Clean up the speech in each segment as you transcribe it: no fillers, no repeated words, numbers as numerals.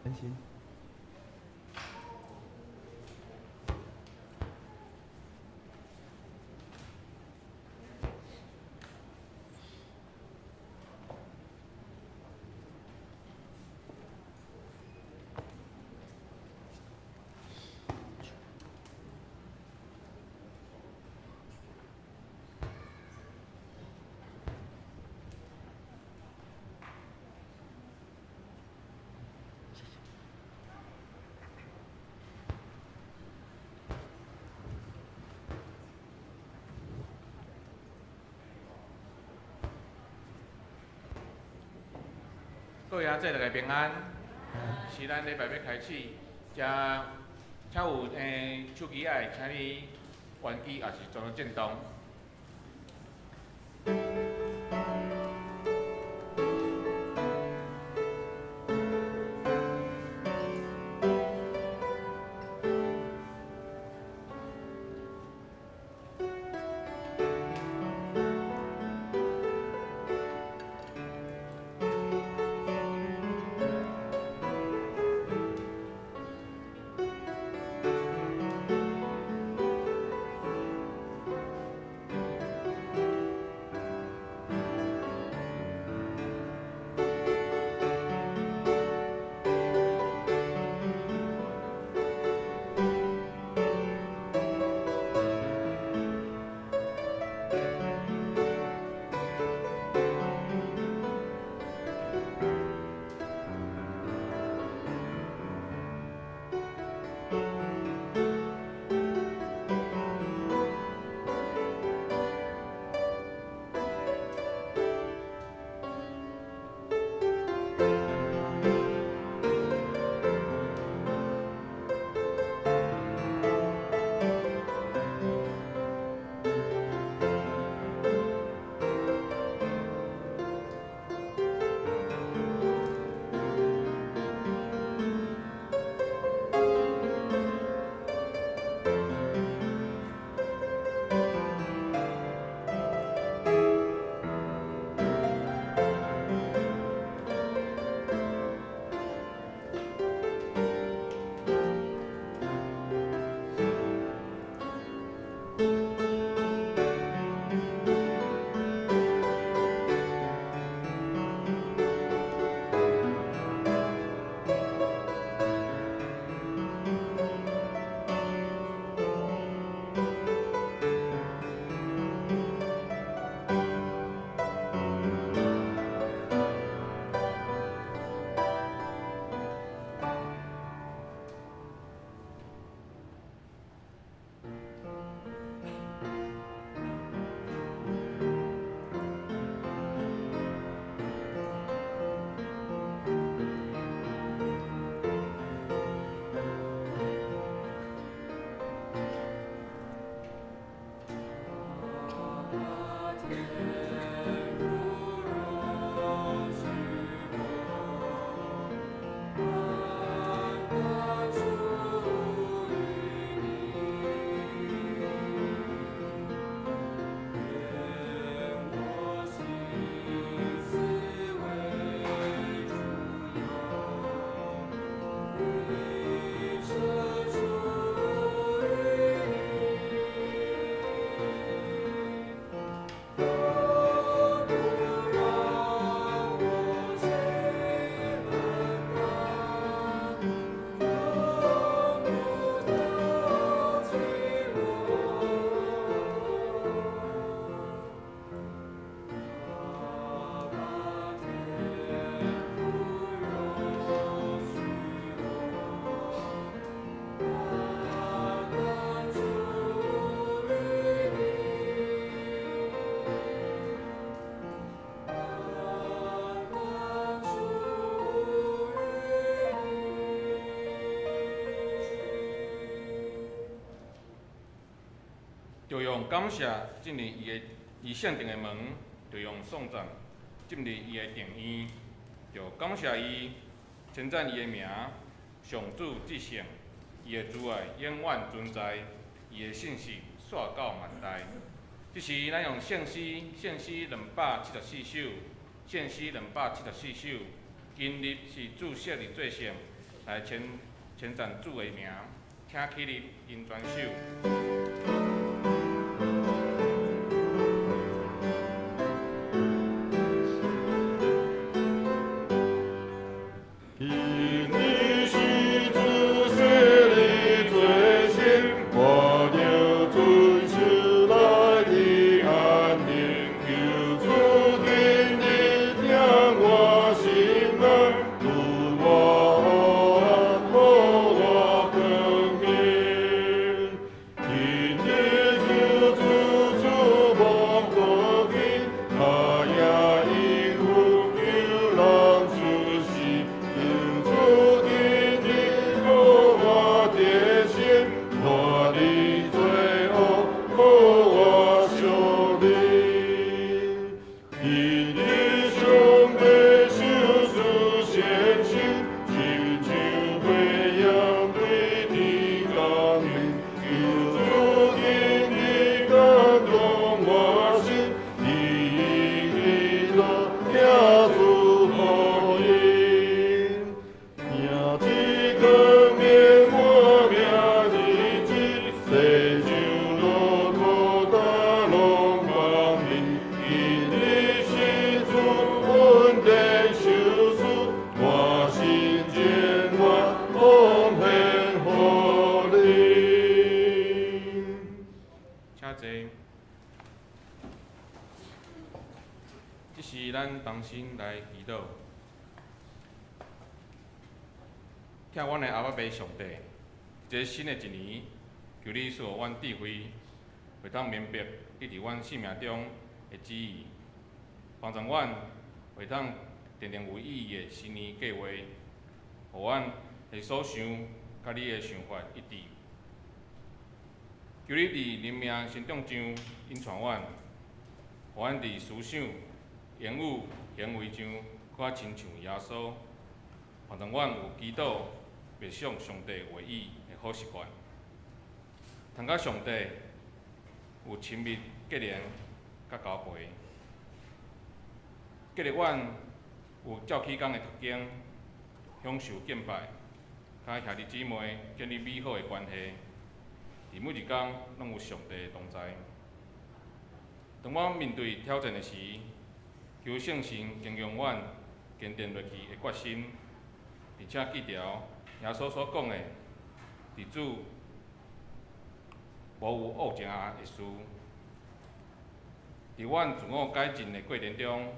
安心。各位阿姐大家平安，是咱礼拜要开始，请有手机爱，请你关机，也是做到震动。就用感谢进入伊圣殿的门，就用颂赞进入伊的殿院，就感谢伊，称赞伊的名，上主至圣，伊的慈爱永远存在，伊的信实煞到万代。这时，咱用圣诗274首，圣诗274首，今日是注释的做圣，来称赞主的名，听起哩因专首。这是咱同心来祈祷，听阮的阿爸爸上帝，这新的一年，求你赐予阮智慧，会当明白你伫阮生命中的旨意，帮助阮会当定定有意义的新年计划，互阮的所想甲你的想法一致。求你伫人命成长上引传阮，互阮伫思想、言语、行为上较亲像耶稣，帮助阮有祈祷、默想上帝话语的好习惯，通甲上帝有亲密结连甲交陪，激励阮有照起工的途径，享受敬拜，甲兄弟姊妹建立美好的关系。伫每一天拢有上帝的同在。当我面对挑战的时，求圣神经用阮坚定落去的决心，并且记牢耶稣所讲的：伫主无有恶情的事。伫阮自我改进的过程中，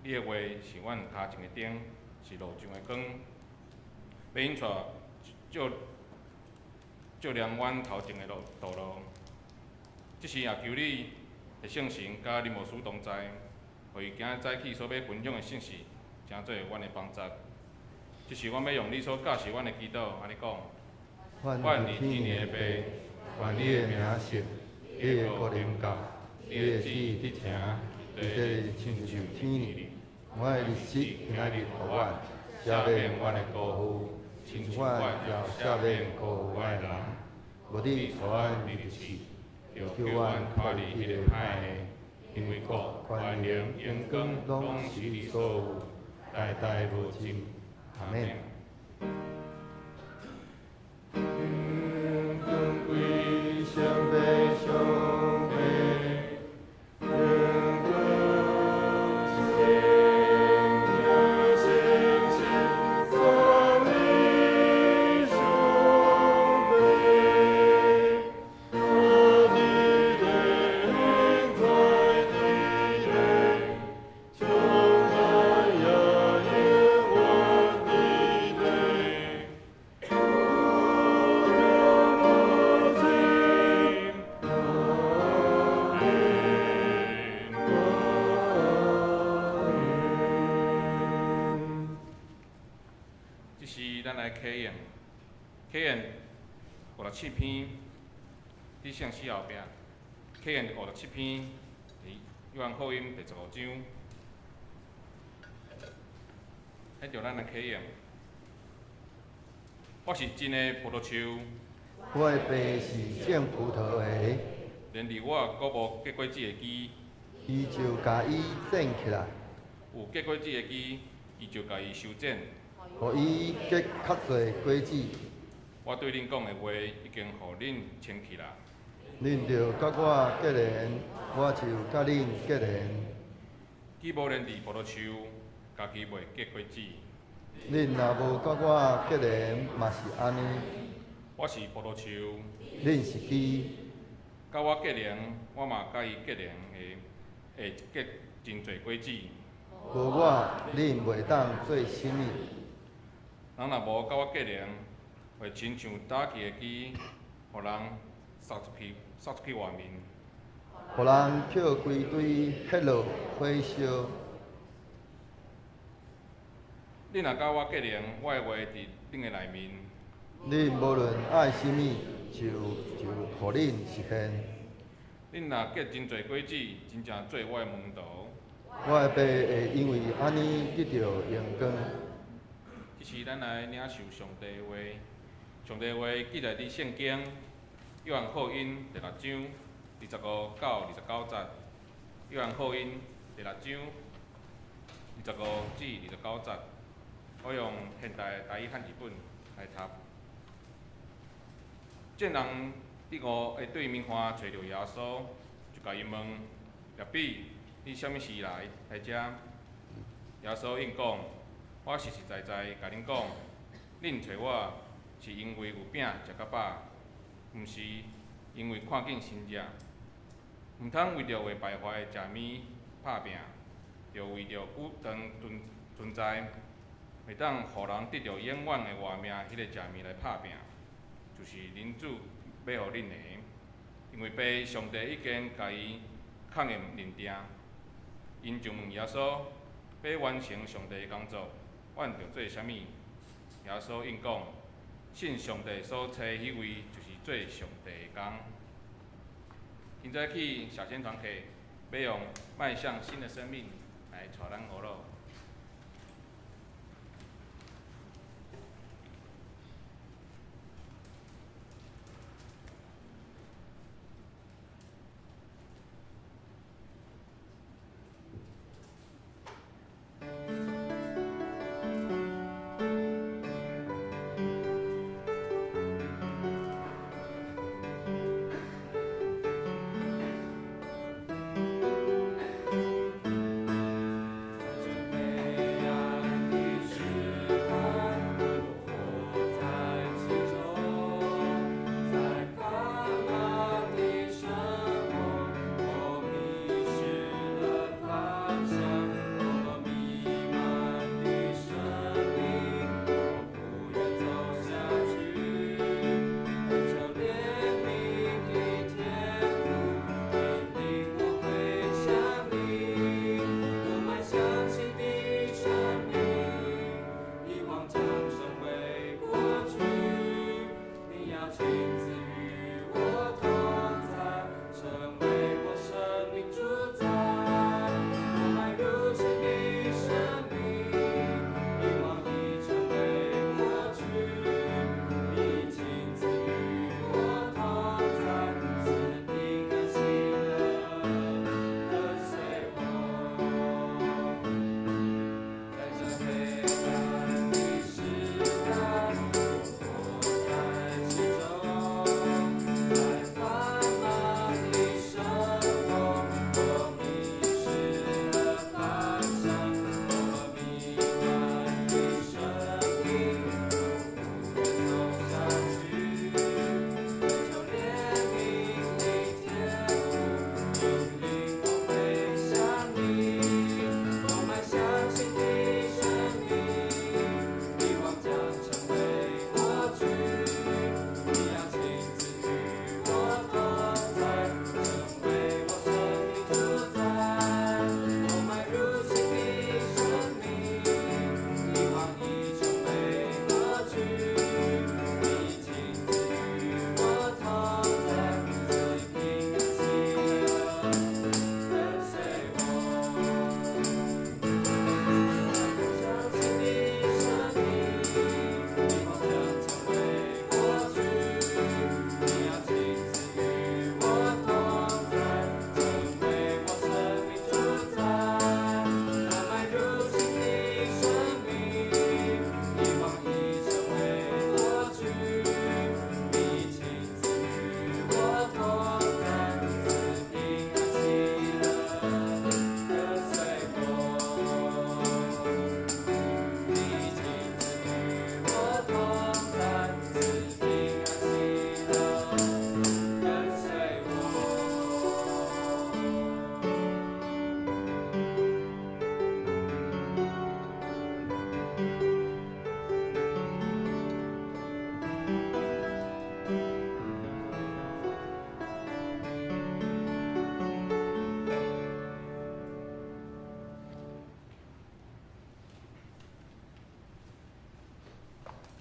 你的话是阮脚前的灯，是路上的光，要引带照亮阮头前的道路。即时也求你的圣神甲林牧师同在，互伊今仔早起所要分享的信息，成做阮的帮助。即时阮要用你所教示阮的祈祷，安尼讲：愿你天年的爸，愿你的名圣，你的国临到，你的旨意得成，地地亲像天日。我的日子今仔日互阮，赦免阮的辜负，亲像阮也赦免辜负我的人。无你予阮入去，就叫阮脱离迄个歹的，因为国、权能、荣光，拢是你所有，代代无尽。阿免。归向北上北，启言57篇，伫圣诗后壁。启言57篇，伫约翰福音第15章。迄着咱来启言。我是真的葡萄树，我的爸是种葡萄的，连伫我果无结果子的枝，伊就甲伊种起来，有结果子的枝，伊就甲伊修剪，互伊结较侪果子。我对恁讲的话已经互恁清气啦。恁着甲我结连，我就甲恁结连。既无连伫葡萄树，家己袂结果子。恁若无甲我结连，嘛是安尼。我是葡萄树，恁是枝。甲我结连，我嘛甲伊结连会结真侪果子。无我，恁袂当做什物。人若无甲我结连，会亲像打起的枝，互人扫出去外面。互人捡规堆迄落火烧。恁若甲我结连，我的话伫恁的内面。恁无论爱什物，就互恁实现。恁若结真侪果子，真正做我的门徒。我的爸会因为安尼得到荣光。即是咱来领受上帝的话，上帝的话记载伫圣经约翰福音第6章25到29节。约翰福音第6章25至29节。我用现代台语汉字本来读。这人伫5个对面花找着耶稣，就甲伊问：rabbi，你什么时来遮？耶稣应讲：我实实在在甲恁讲，恁找我是因为有饼食甲饱，毋是因为看见新食。毋通为着会败坏的食物拍拼，着为着久长存在，会当互人得到永远的活命，迄个食物来拍拼，就是恁主要互恁的。因为爸上帝已经甲伊确认认定，因就问耶稣，要完成上帝的工作，阮着做啥物？耶稣应讲，信上帝所找迄位，就是做上帝的工。现在去小仙团课，要用迈向新的生命来带咱学咯。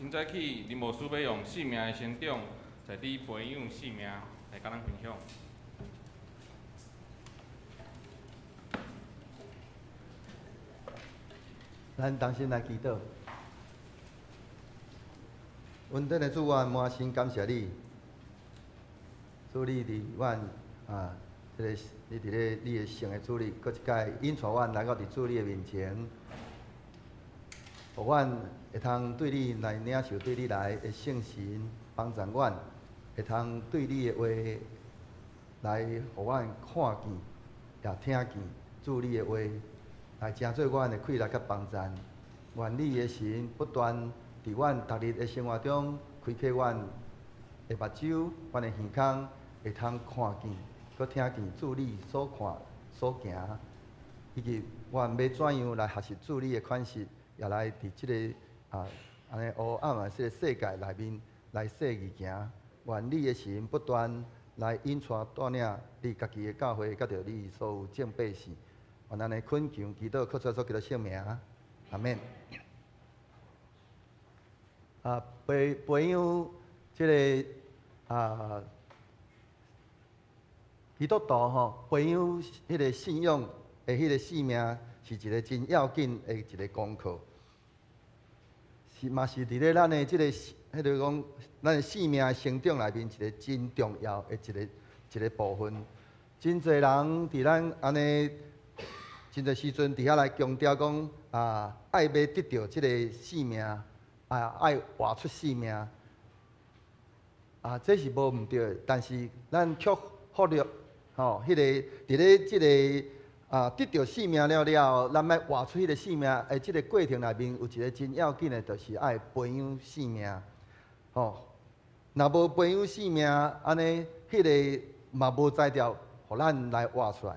今早起，林牧师要用生命的成长，在你培养生命来甲咱分享。咱同心来祈祷。稳定的主，我满心感谢你，主你伫阮你伫咧你的圣的主里，搁一届引带阮来到伫主你的面前，互阮会通对你来领受对你来的圣神帮助阮，会通对你的话来互阮看见也听见主你的话，来成做阮的快乐甲帮助。愿你的神不断伫阮逐日的生活中开启阮的目睭，阮的耳孔会通看见，搁听见主你所看所行，以及阮要怎样来学习主你的款式，也来伫即个安尼黑暗的即个世界内面来说义行。愿你的神不断来引带带领你家己的教会，甲着你所有正百姓。愿安尼恳求祈祷，靠主所叫的圣名，阿免。培养即个基督徒吼，培养迄个信仰的迄个生命，是一个真要紧的一个功课。嘛是伫咧咱的即个迄个讲，咱的生命成长内面一个真重要的一个部分。真侪人伫咱安尼，真侪时阵伫遐来强调讲爱要得到即个生命。爱活出生命，这是无毋对的。但是咱却忽略迄个伫咧即个得到生命了，咱要活出迄个生命的即个过程内面，有一个真要紧的，就是爱培养生命。若无培养生命，安尼迄个嘛无才调，互咱来活出来。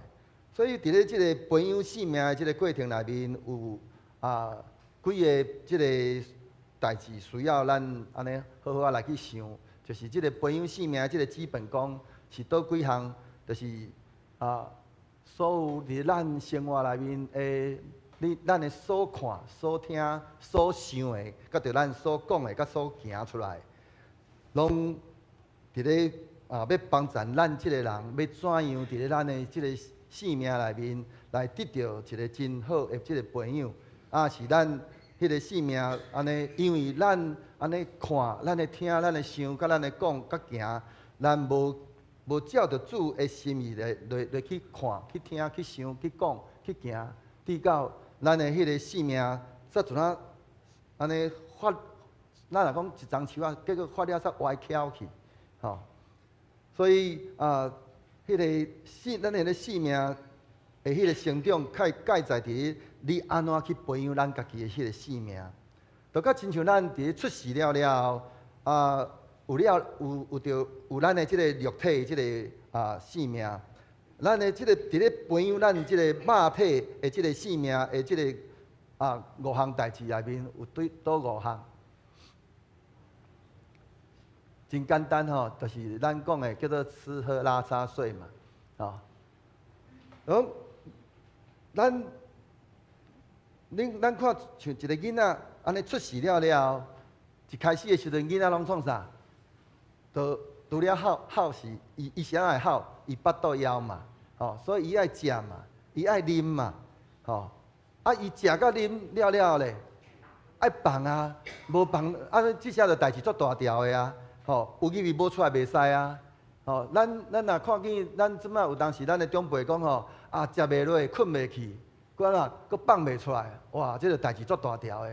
所以伫咧即个培养生命的即个过程内面，有几个即个代志需要咱安尼好好来去想，就是即个培养生命的即个基本功是倒几项，就是所有伫咱生活内面咱的所看、所听、所想的，甲着咱所讲的、甲所行出来，拢伫咧要帮助咱即个人，要怎样伫咧咱的即个生命内面来得到一个真好的即个培养，是咱。迄个生命安尼，因为咱安尼看、咱的听、咱的想、甲咱的讲、甲行，咱无照着主的心意来去看、去听、去想、去讲、去行，直到咱的迄个生命，则像安尼发，咱若讲一丛树仔，结果发了煞歪翘去，所以迄个咱的生命的迄个成长，介在伫。你安怎去培养咱家己的迄个生命？就甲亲像咱伫出世了，有咱的即个肉体即个生命，咱的即个伫咧培养咱即个肉体的即个生命的即个5项代志内面，有倒5项？真简单吼，就是咱讲的叫做吃喝拉撒睡嘛，咱看像一个囡仔安尼出世了，一开始的时阵，囡仔拢创啥？除了哭是，伊是安会哭？伊腹肚枵嘛，所以伊爱食嘛，伊爱啉嘛，伊食甲啉了咧，爱放啊，无放即下就代志足大条的啊，有入去无出来袂使啊，咱若看见咱即摆有当时咱的长辈讲食袂落，困袂去。佫放袂出来，哇！这个代志足大条的，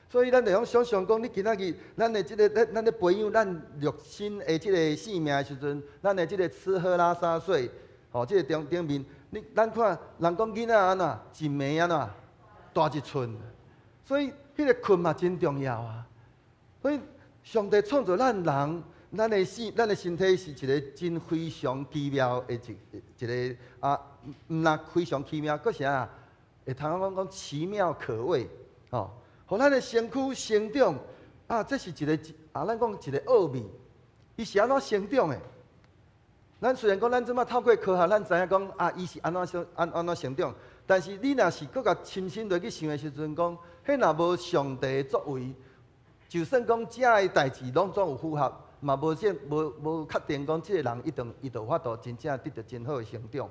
所以咱着用想象讲，你今仔日咱的咱咧培养咱肉身的即个生命的时阵，咱的即个吃喝拉撒睡，即个顶面，咱看人讲囡仔安怎，一暝安怎，大一寸，所以迄个困嘛真重要啊。所以上帝创造咱人，咱的身体是一个真非常奇妙的一个毋但非常奇妙，佫是会通讲奇妙可畏，互咱的身躯成长这是一个咱讲一个奥秘，伊是安怎成长的？咱虽然讲咱即摆透过科学，咱知影讲伊是安怎成长，但是你若是佫甲深深落去想的时阵，讲迄若无上帝的作为，就算讲遮个代志拢总有符合，嘛无确定讲即个人伊就有法度真正得到真好的成长。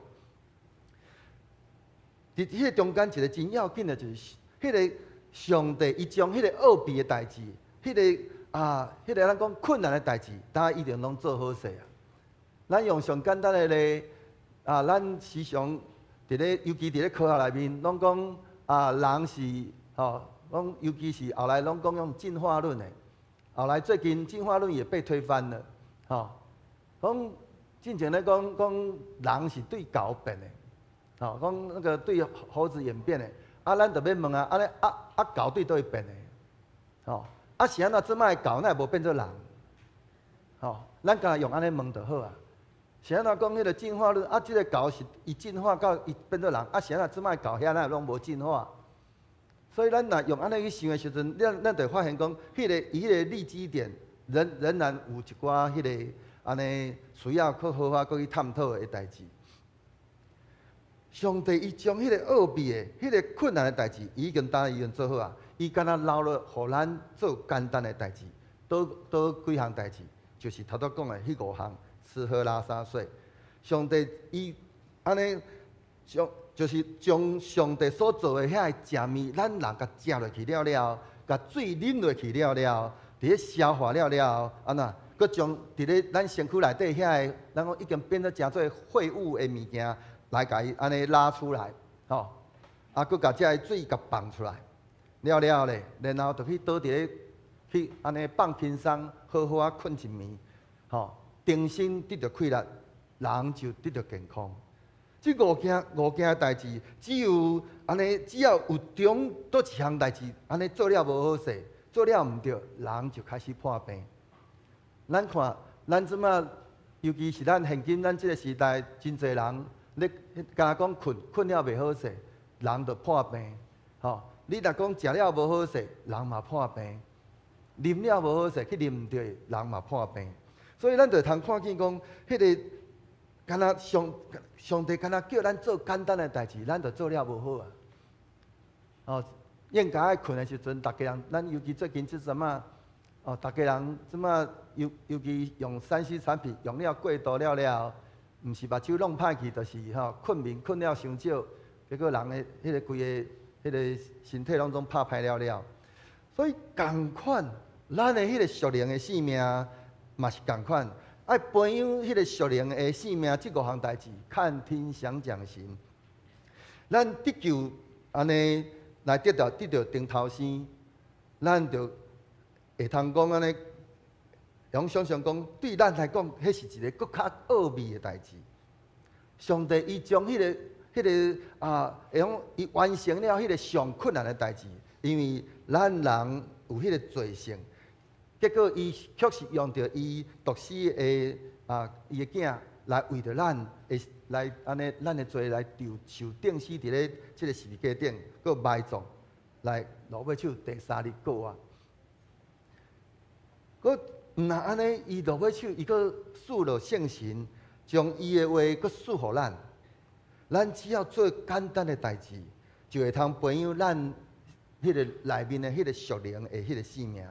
伫迄个中间一个真要紧的，就是迄个上帝伊将迄个奥秘的代志，迄个咱讲困难的代志，大家一定拢做好势啊。咱用上简单的咧，咱时常伫咧，尤其伫咧科学内面，拢讲人是讲尤其是后来拢讲用进化论的，后来最近进化论也被推翻了，讲之前咧讲人是对狗变的。讲那个对猴子演变的，咱就要问啊，安尼狗对倒会变的，是安怎即摆狗哪会无变做人？咱敢用安尼问就好啊。是安怎讲迄个进化论？即个狗是伊进化到伊变做人，是安怎即摆狗遐哪拢无进化？所以咱若用安尼去想的时阵，咱就发现讲，伊迄个立基点仍然有一寡迄个安尼需要去好好去探讨的代志。上帝伊将迄个奥秘的、迄个困难的代志，已经做好啊。伊敢若留落，互咱做简单的代志。多几项代志，就是头拄讲的迄5项：吃喝拉撒睡。上帝伊安尼就是将上帝所做的遐个食物，咱人甲食落去了，甲水啉落去了，伫咧消化了，安那，佮将伫咧咱身躯内底遐个，咱讲已经变做诚做废物的物件。来甲伊安尼拉出来，佮甲遮个水甲放出来，了咧，然后就去倒伫咧，去安尼放轻松，好好啊困一暝，定心得到快乐，人就得到健康。即五件的代志，只要有中倒一项代志，安尼做了无好势，做了毋对，人就开始破病。咱看，咱即马，尤其是咱现今咱即个时代，真侪人。你敢讲困了袂好势，人就破病。你若讲食了无好势，人嘛破病；啉了无好势，去啉唔对，人嘛破病。所以咱就通看见讲，迄个敢若上帝敢若叫咱做简单的代志，咱就做了无好啊。应该爱困的时阵，大家人，咱尤其最近即阵啊，大家人即马尤其用3C 产品用了过度了。毋是目睭弄歹去，就是困了伤少，结果人的迄个规个迄个身体拢总拍歹了。所以共款，咱的迄个属灵的性命嘛是共款，爱培养迄个属灵的性命，即5项代志，看天想讲神。咱得救安尼来得到顶头生，咱就会通讲安尼。用想象讲，对咱来讲，迄是一个更较奥秘的代志。上帝伊将迄个会讲伊完成了迄个上困难的代志，因为咱人有迄个罪性，结果伊确实用着伊独生的伊的囝来为着咱会来安尼咱的罪来受钉死伫咧即个十字架顶，佮埋葬，来落尾手第3日过啊，佮。毋若安尼，伊落尾手，伊阁赐落圣神，将伊的话阁赐互咱。咱只要做简单的代志，就会通培养咱迄个内面的迄个属灵的迄个性命。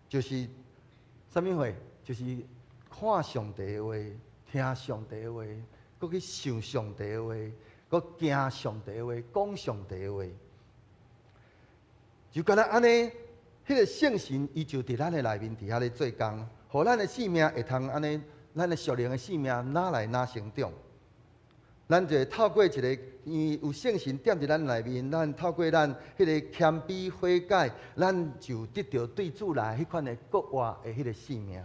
就是啥物话？就是看上帝的话，听上帝的话，阁去想上帝的话，阁行上帝的话，讲上帝的话，就敢若安尼。迄个圣神，伊就伫咱的内面，伫遐咧做工，互咱的性命会通安尼，咱的属灵的性命哪来哪成长。咱就会透过一个，因为有圣神踮伫咱内面，咱透过咱迄个谦卑悔改，咱就得到对主来迄款的国活的迄个性命。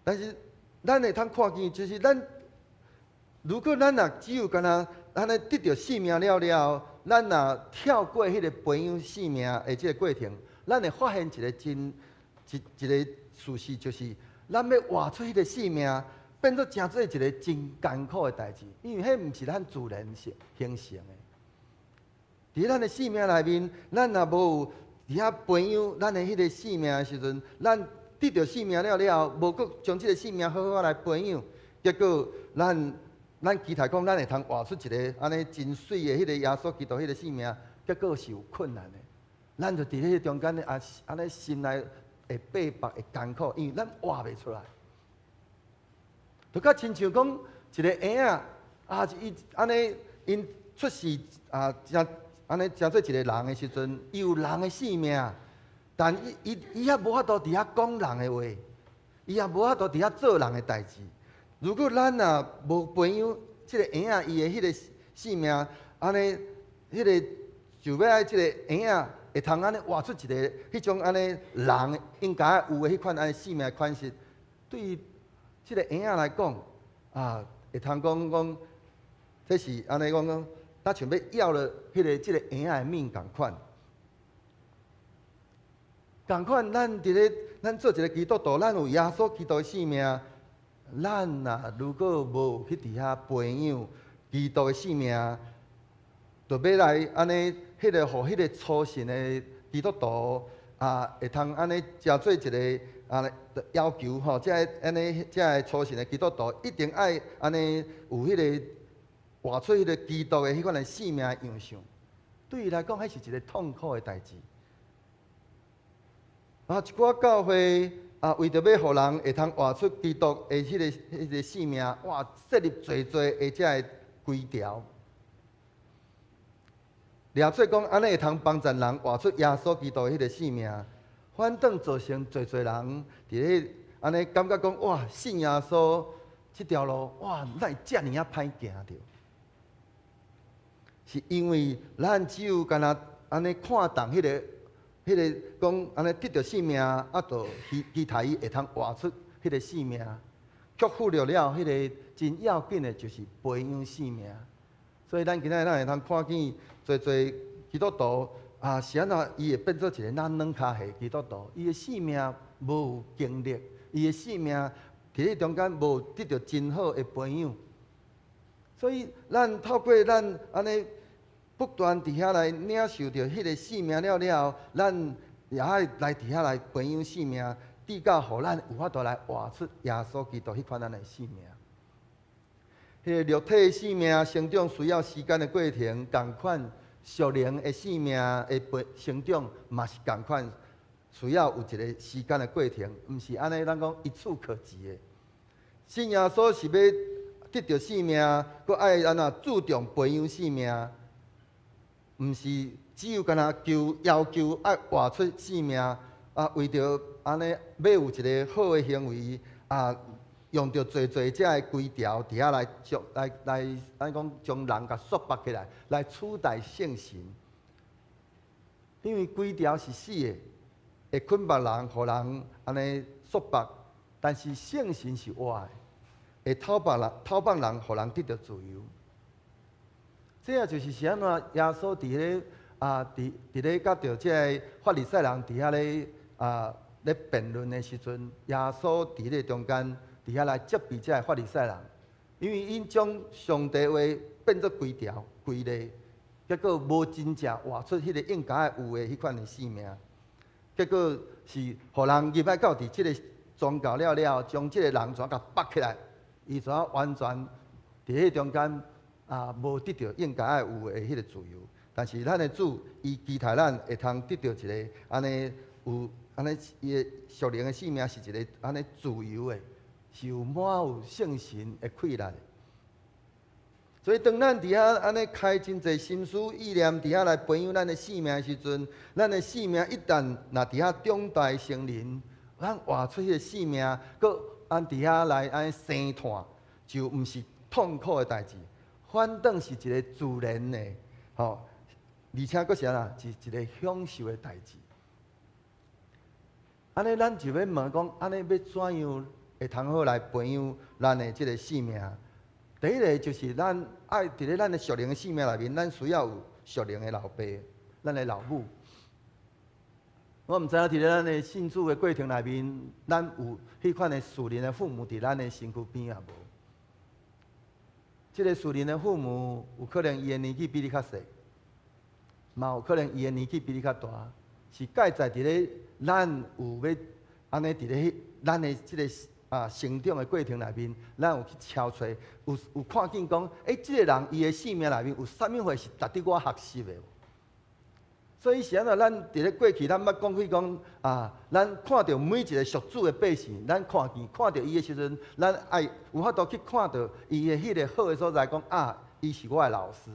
但是咱会通看见，就是如果咱若只有干那安尼得到性命了。咱若跳过迄个培养性命的即个过程，咱会发现一个一个事实，就是咱要活出迄个性命，变做诚做一个真艰苦的代志，因为迄毋是咱自然形成的。伫咱的性命内面，咱若无伫遐培养咱的迄个性命的时阵，咱得到性命了，无搁将即个性命好好来培养，结果咱期待讲，咱会通活出一个安尼真水的迄个耶稣基督迄个性命，结果是有困难的。咱就伫迄中间咧，安尼心内会逼迫、会艰苦，因为咱活袂出来。就较亲像讲一个婴仔伊安尼因出世真安尼真做一个人的时阵，伊有人的性命，但伊也无法度伫遐讲人的话，伊也无法度伫遐做人的代志。如果咱无培养即个婴仔伊的迄个性命，安尼迄个就要爱即个婴仔会通安尼活出一个迄种安尼人应该有的迄款安尼性命的款式，对于即个婴仔来讲会通讲，这是安尼讲，咱像要要了即个婴仔的命共款。共款，咱做一个基督徒，咱有耶稣基督的性命。咱如果无去伫遐培养基督的性命，就要来安尼，迄个互迄个初信的基督徒会通安尼真做一个要求吼，才安尼才会初信的基督徒一定爱安尼有迄个活出迄个基督的迄款的性命的样相。对伊来讲，迄是一个痛苦的代志。一寡教会为着要互人会通活出基督的迄个性命，哇，设立侪的遮个规条，掠做讲安尼会通帮助人活出耶稣基督的迄个性命，反倒造成侪人伫咧安尼感觉讲，哇，信耶稣这条路，哇，哪会遮尔歹行着？是因为咱只有干那安尼看重迄个讲安尼得到性命，就期待伊会通活出迄个性命，却忽略了迄个真要紧的，就是培养性命。所以咱今仔咱会通看见侪基督徒是安怎伊会变做一个咱软脚下基督徒，伊的性命无有经历，伊的性命伫咧中间无得到真好的培养。所以咱透过咱安尼。不断伫遐来领受着迄个性命了，咱也爱来伫遐来培养性命，直到互咱有法度来活出耶稣基督迄款咱的性命。迄个肉体的性命成长需要时间的过程，共款属灵的性命的成长嘛是共款，需要有一个时间的过程，毋是安尼咱讲一触可及的。信耶稣是要得到性命，佮爱安怎注重培养性命。毋是只有干那要求爱活出性命，为着安尼要有一个好的行为，用着侪遮的规条伫遐来安讲将人甲束缚起来，来取代圣神。因为规条是死的，会捆绑人，互人安尼束缚；但是圣神是活的，会讨绑人，互人得到自由。这也就是安怎耶稣伫咧伫咧甲着即个法利赛人伫遐咧辩论的时阵，耶稣伫咧中间伫遐来责备即个法利赛人，因为因将上帝话变做规条规例，结果无真正活出迄个应该有的迄款的性命，结果是互人入来到伫即个宗教了，将即个人全甲绑起来，伊全完全伫迄中间。无得到应该有的迄个自由，但是咱的主伊期待咱会通得到一个安尼有安尼伊的属灵的性命是一个安尼自由的，是有满有圣神的气力的。所以当咱伫遐安尼开真侪心思意念伫遐来培养咱的性命的时阵，咱的性命一旦若伫遐长大成人，咱活出迄个性命，佮按伫遐来安尼生炭，就毋是痛苦的代志。反倒是一个自然的，而且佫是安是一个享受的代志。安尼，咱就要问讲，安尼要怎样会通好来培养咱的即个性命？第一个就是咱爱伫咧咱的属灵的性命内面，咱需要有属灵的老爸，咱的老母。我毋知影伫咧咱的信主的过程内面，咱有迄款的属灵的父母伫咱的身躯边啊无？即个属灵的父母，有可能伊的年纪比你较细，嘛有可能伊的年纪比你较大，是介在伫咧咱有要安尼伫咧咱的即个成长的过程内面，咱有去敲找，有看见讲，即个人伊的性命内面有啥物货是值得我学习的？所以是安怎？咱伫咧过去，咱捌讲起讲啊，咱看到每一个属主的百姓，咱看见看到伊的时阵，咱爱有法度去看到伊的迄个好的所在，讲啊，伊是我的老师。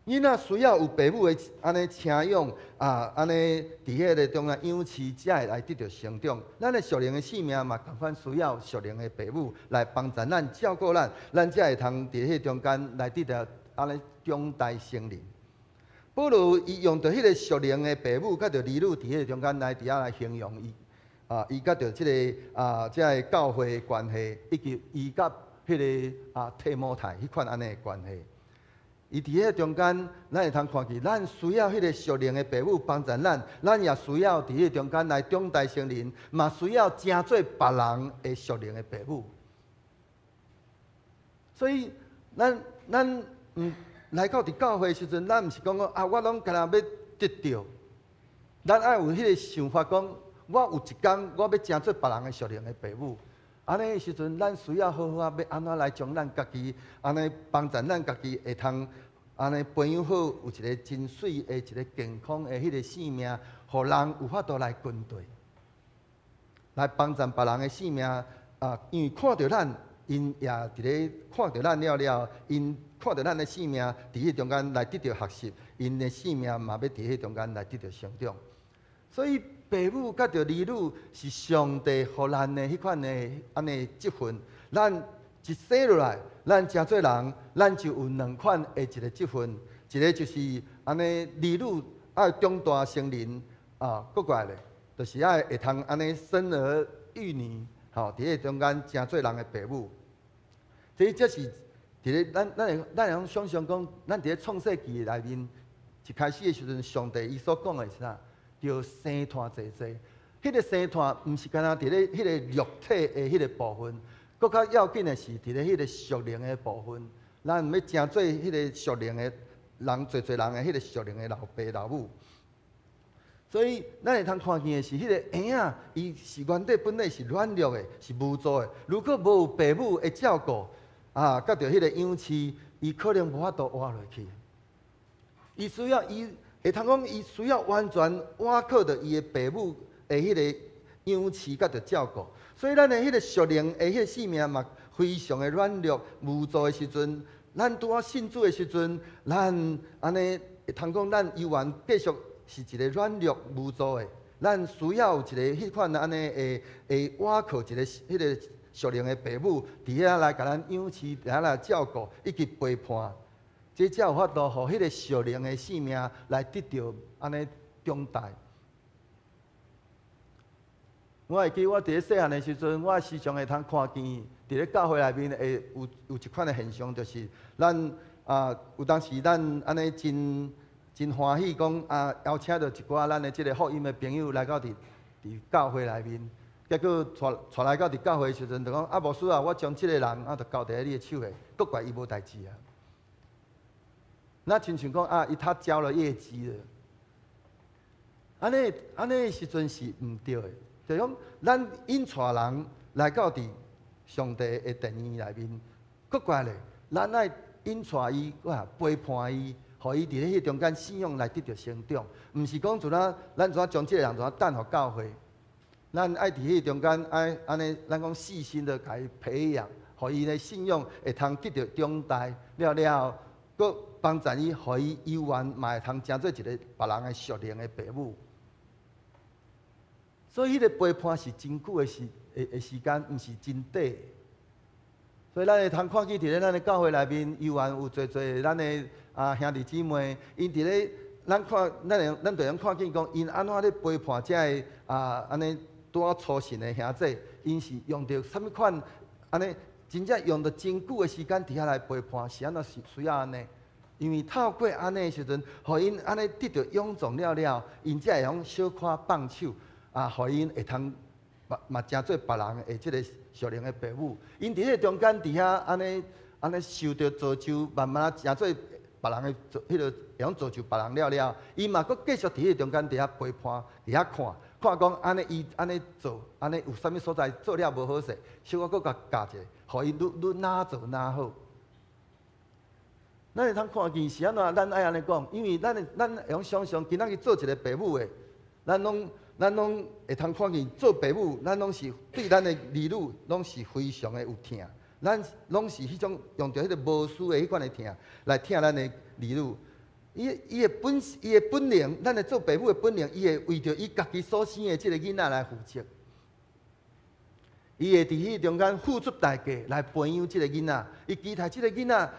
囡仔需要有父母的安尼请养啊，安尼伫迄个中间养饲，才会来得到成长。咱的属灵的性命嘛，同款需要属灵的父母来帮助咱、照顾咱，咱才会通伫迄中间来得到安尼长大成人。保罗伊用着迄个属灵的父母，甲着儿女伫迄个中间来伫遐来形容伊啊，伊甲着即个啊，即个教会的关系，以及伊甲迄个啊提摩太迄款安尼的关系。伊伫迄中间，咱会通看见，咱需要迄个属灵的父母帮助咱，咱也需要伫迄中间来长大成人，嘛需要真做别人的属灵的父母。所以，咱来到伫教会的时阵，咱毋是讲啊，我拢干那要得到，咱爱有迄个想法，讲我有一天我要真做别人的属灵的父母。安尼的时阵，咱需要好好啊，要安怎来将咱家己安尼帮助咱家己会通安尼培养好有一个真水的、一个健康的迄个性命，互人有法度来跟对，来帮助别人的性命啊！因为看到咱，因也伫咧看到咱了，因看到咱的性命伫迄中间来得到学习，因的性命嘛要伫迄中间来得到成长，所以。父母甲着儿女是上帝互咱的迄款的安尼积分，咱一生落来，咱真做人，咱就有两款的一个积分，一个就是安尼儿女爱长大成人啊，过来咧，就是爱会通安尼生儿育女，吼，伫迄中间真做人的父母。这是伫咧咱会晓想象讲，咱伫咧创世纪内面一开始的时阵，上帝伊所讲的是啥？要生团济济，迄个生团毋是干那伫咧迄个肉体的迄个部分，搁较要紧的是伫咧迄个属灵的部分。咱要真做迄个属灵的人，做人的迄个属灵的老爸老母。所以咱会通看见的是，迄个婴仔伊是原底本来是软弱的，是无助的。如果无有父母的照顾啊，甲着迄个养饲，伊可能无法度活落去。伊需要伊。会通讲，伊需要完全倚靠着伊的父母的迄个养饲甲着照顾，所以咱的迄个属灵的迄个性命嘛，非常的软弱无助的时阵，咱拄啊信主的时阵，咱安尼会通讲，咱依然继续是一个软弱无助的，咱需要有一个迄款安尼会倚靠一个迄个属灵的父母，伫遐来甲咱养饲，伫遐来照顾以及陪伴。这才有法度，互迄个属灵的性命来得到安尼长大。我会记我伫咧细汉的时阵，我时常会通看见，伫咧教会内面会有一款的现象，就是咱有当时咱安尼真欢喜，讲邀请到一寡咱的即个福音的朋友来到伫教会内面，结果带来到伫教会的时阵，就讲牧师啊，我将即个人就交伫你的手下，搁怪伊无代志啊。那亲像讲伊他交了业绩了，安尼的时阵是毋对的。就讲咱引带人来到伫上帝的殿院内面，搁过来，咱爱引带伊，陪伴伊，互伊伫咧迄中间信仰来得到成长。毋是讲咱将即个人等互教会，咱爱伫迄中间爱安尼，咱讲细心的甲伊培养，互伊的信仰会通得到长大了，搁帮助伊，互伊有缘嘛会通成做一个别人的属灵的父母。所以迄个陪伴是真久的时间，毋是真短。所以咱会通看见伫咧咱的教会内面，有缘有侪咱的兄弟姊妹，因伫咧咱就用看见讲，因安怎咧陪伴遮个安尼拄啊初信的兄弟，因是用着什物款安尼？真正用着真久的时间伫遐来陪伴，是安怎需要安尼？因为透过安尼的时阵，互因安尼得到勇壮了，因才会用小可放手互因会通嘛真做别人的即个属灵的父母。因伫迄中间伫遐安尼受着造就，慢慢真做别人的迄个会用造就别人了，伊嘛阁继续伫迄中间伫遐陪伴，伫遐看讲安尼伊安尼做，安尼有啥物所在做了无好势，小可阁甲教者，互伊愈哪做哪好。咱会通看见是安怎？咱爱安尼讲，因为咱会用想象，今仔日做一个父母的，咱拢会通看见做父母，咱拢是对咱的儿女拢是非常的有疼，咱拢是迄种用着迄个无私的迄款的疼来疼咱的儿女。伊的本能，咱的做父母的本能，伊会为着伊家己所生的即个囡仔来负责。伊会伫迄中间付出代价来培养即个囡仔，伊期待即个囡仔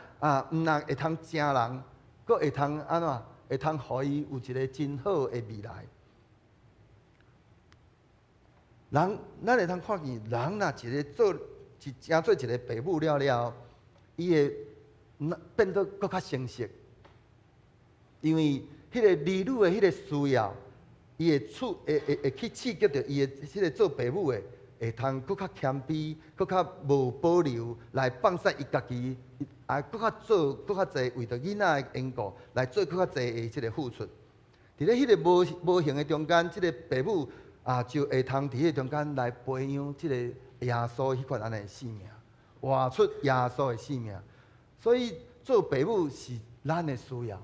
毋但会通成人，佫会通安怎？会通互伊有一个真好的未来。人，咱会通看见人若一个真做一个父母了，伊会变得佫较成熟，因为迄个儿女的迄个需要，伊会去刺激着伊的迄个做父母的。会通佫较谦卑，佫较无保留，来放肆伊家己，佫较做佫较济，为着囡仔的缘故来做佫较济的即个付出。伫咧迄个无形的中间，即个父母就会通伫迄中间来培养即个耶稣迄款安尼的生命，活出耶稣的生命。所以做父母是咱的需要。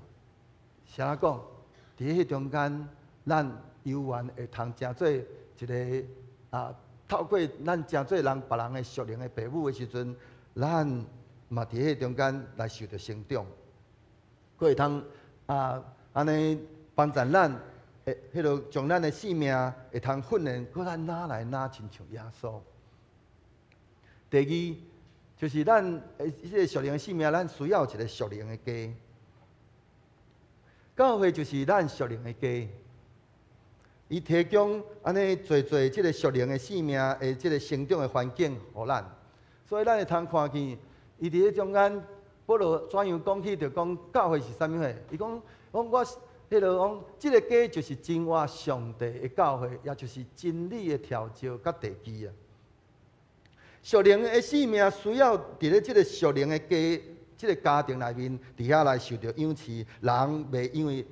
啥人讲？伫迄中间，咱有缘会通成做一个透过咱真侪人别人的属灵的父母的时阵，咱嘛伫迄中间来受着成长，佫会通安尼帮助咱，迄落将咱的生命会通训练，佫咱哪来哪亲像耶稣。第二就是咱迄个属灵的生命，咱需要一个属灵的家。教会就是咱属灵的家。伊提供安尼侪即个属灵的生命的即个成长的环境，互咱，所以咱会通看见，伊伫咧中间，保罗怎样讲起，就讲教会是啥物货？伊讲我迄落讲，即个家就是真活上帝的教会，也就是真理的调教甲地基啊。属灵的生命需要伫咧即个属灵的家，即个家庭内面，伫遐来受着养饲，人袂因为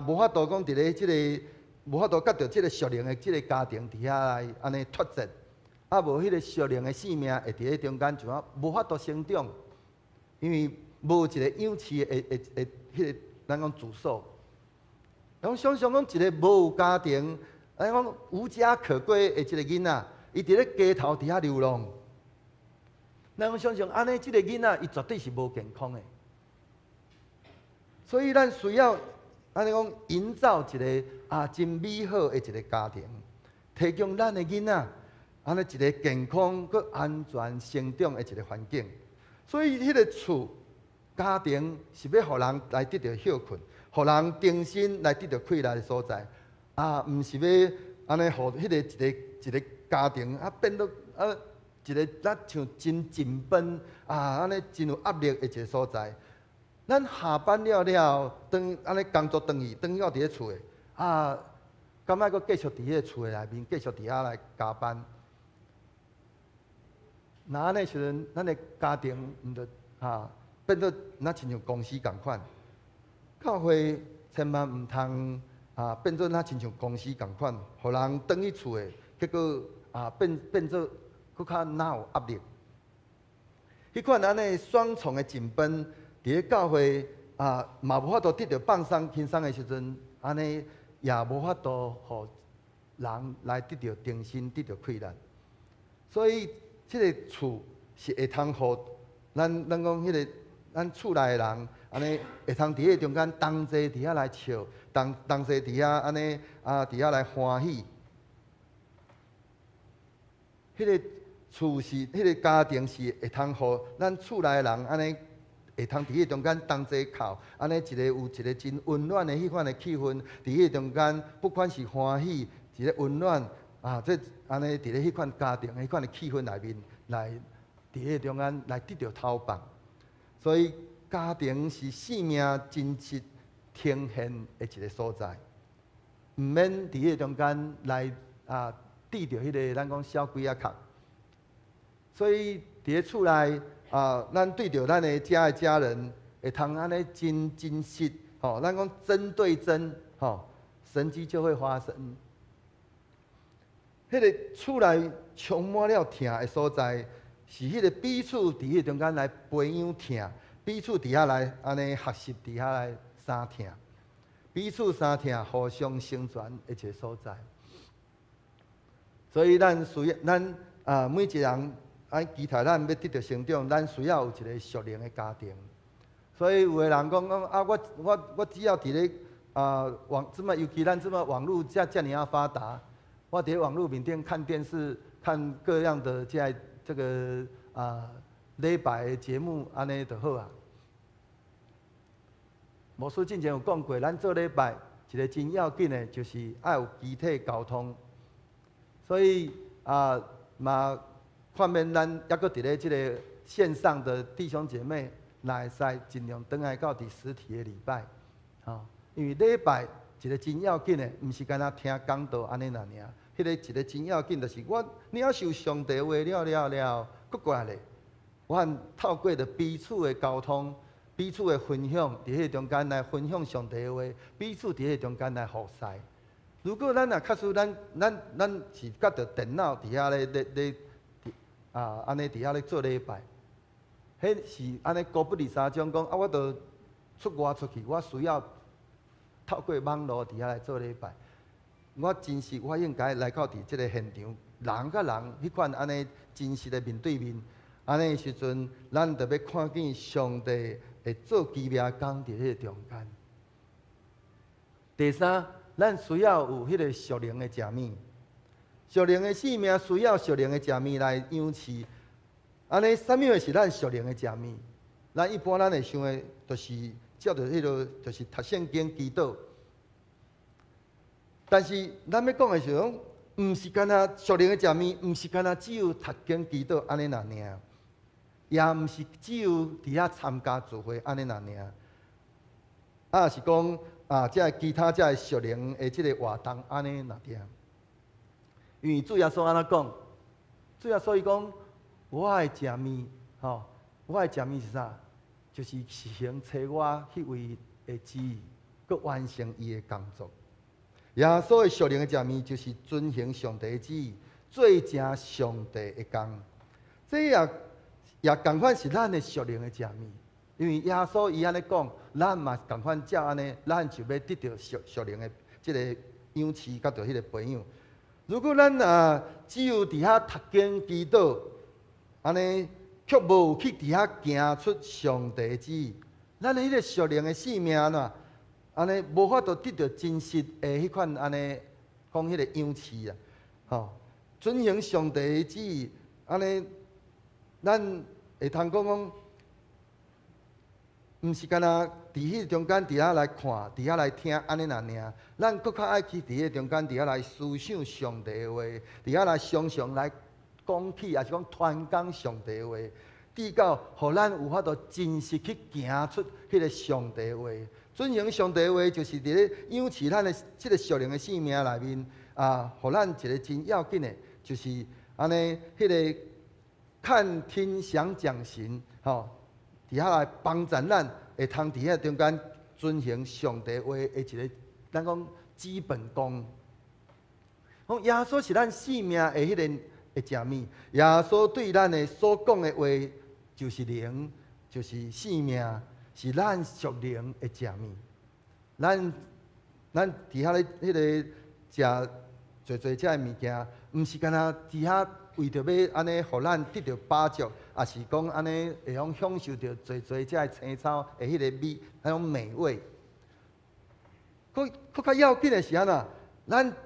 无法度讲伫咧即个。无法度甲着即个属灵的即个家庭伫遐来安尼脱节，无迄个属灵的生命会伫咧中间就无法度成长，因为无一个养饲的迄个咱讲住所。咱想象讲一个无有家庭，咱讲无家可归的即个囡仔，伊伫咧街头伫遐流浪。咱想象安尼即个囡仔，伊绝对是无健康的。所以咱需要。安尼讲，营造一个真美好的一个家庭，提供咱的囡仔安尼一个健康佮安全成长的一个环境。所以，迄个厝家庭是要互人来得到休困，互人定心来得到快乐的所在。毋是要安尼互迄个一个家庭变到一个像真紧绷安尼真有压力的一个所在。咱下班了，安尼工作转去到伫咧厝诶，敢爱阁继续伫迄个厝诶内面，继续伫遐来加班。那安尼时阵，咱诶家庭毋着变做那亲像公司共款。教会千万毋通变做那亲像公司共款，互人转去厝诶，结果变做佫较哪有压力。迄款安尼双重诶紧绷。伫咧教会嘛无法度得到放松轻松的时阵，安尼也无法度互人来得到定心，得到快乐。所以，即个厝是会通互咱讲迄个咱厝内的人，安尼会通伫迄中间同齐伫遐来笑，同齐伫遐安尼伫遐来欢喜。迄个厝是迄个家庭是会通互咱厝内的人安尼。会通伫迄中间同齐靠，安尼有一个真温暖的迄款的气氛，伫迄中间不管是欢喜，一个温暖这安尼伫咧迄款家庭迄款的气氛内面，来伫迄中间来得到透放。所以家庭是生命真实呈现的一个所在，毋免伫迄中间来抵着迄个咱讲小鬼仔壳。所以伫咧厝内。咱对着咱的家人，会通安尼真实，咱讲真对真，神迹就会发生。迄个厝内充满了疼的所在，是迄个彼此伫迄中间来培养疼，彼此伫遐来安尼学习，伫遐来相听，彼此相听，互相成全的一个所在。所以咱需要每一个人期待咱要得到成长，咱需要有一个属灵的家庭。所以有个人讲我只要伫咧尤其咱这么网络这么发达，我伫咧网络面顶看电视，看各样的这个礼拜的节目，安尼就好啊。牧师之前有讲过，咱做礼拜一个真要紧的，就是要有集体沟通。所以嘛，看免咱抑搁伫咧即个线上的弟兄姐妹，若会使尽量转来到伫实体的礼拜，因为礼拜一个真要紧的，毋是干那听讲道安尼尔。迄个一个真要紧，就是我领受上帝话了，搁过来咧，我透过着彼此的沟通。彼此的分享，伫迄中间来分享上帝的话，彼此伫迄中间来服侍。如果咱若确实咱是夹着电脑伫遐咧安尼伫遐咧做礼拜，迄是安尼高不离三种讲我着出外出去，我需要透过网络伫遐来做礼拜。我真实我应该来到伫即个现场，人甲人迄款安尼真实的面对面，安尼时阵，咱着要看见上帝。会做奇妙工伫迄个中间。第三，咱需要有迄个属灵的食物，属灵的生命需要属灵的食物来养饲。安尼，什么会是咱属灵的食物？咱一般会想的，就是照着迄个，就是读圣经、祈祷。但是咱要讲的是讲，毋是干那属灵的食物，毋是干那只有读经、祈祷安尼尔。也毋是只有伫遐参加聚会安尼尔，是讲其他属灵的即个活动安尼尔。因为主耶稣安怎讲？主耶稣伊讲，我的食物，我的食物是啥？就是实行找我迄位的旨意，佮完成伊的工作。耶稣的属灵的食物就是遵行上帝的旨意，做成上帝的工。这也同款是咱的属灵的食物，因为耶稣伊安尼讲，咱嘛同款照安尼，咱就要得到属灵的即个养饲，甲着迄个培养。如果咱只有伫遐读经祈祷，安尼却无去伫遐行出上帝的旨意，咱的迄个属灵的生命安尼无法度得到真实的迄款安尼讲迄个养饲遵行上帝的旨意，安尼。咱会通讲，毋是干那伫迄中间伫遐来看，伫遐来听安尼尔。咱搁较爱去伫迄中间伫遐来思想上帝的话，伫遐来常常来讲起，也是讲传讲上帝的话，直到互咱有法度真实去行出迄个上帝的话。遵行上帝的话，就是伫咧养饲咱的即个属灵的生命内面互咱一个真要紧的，就是安尼迄个。看听想讲行，伫遐来帮助咱，会通伫遐中间遵行上帝话的一个，咱讲基本功。讲耶稣是咱生命的迄个的食物，耶稣对咱的所讲的话就是灵，就是生命，是咱属灵的食物。咱伫遐咧迄个食做遮的物件，毋是干那伫遐。为着要安尼，互咱得到饱足，也是讲安尼会用享受着做遮的青草的迄个美，那种美味。佫较要紧的是安怎？咱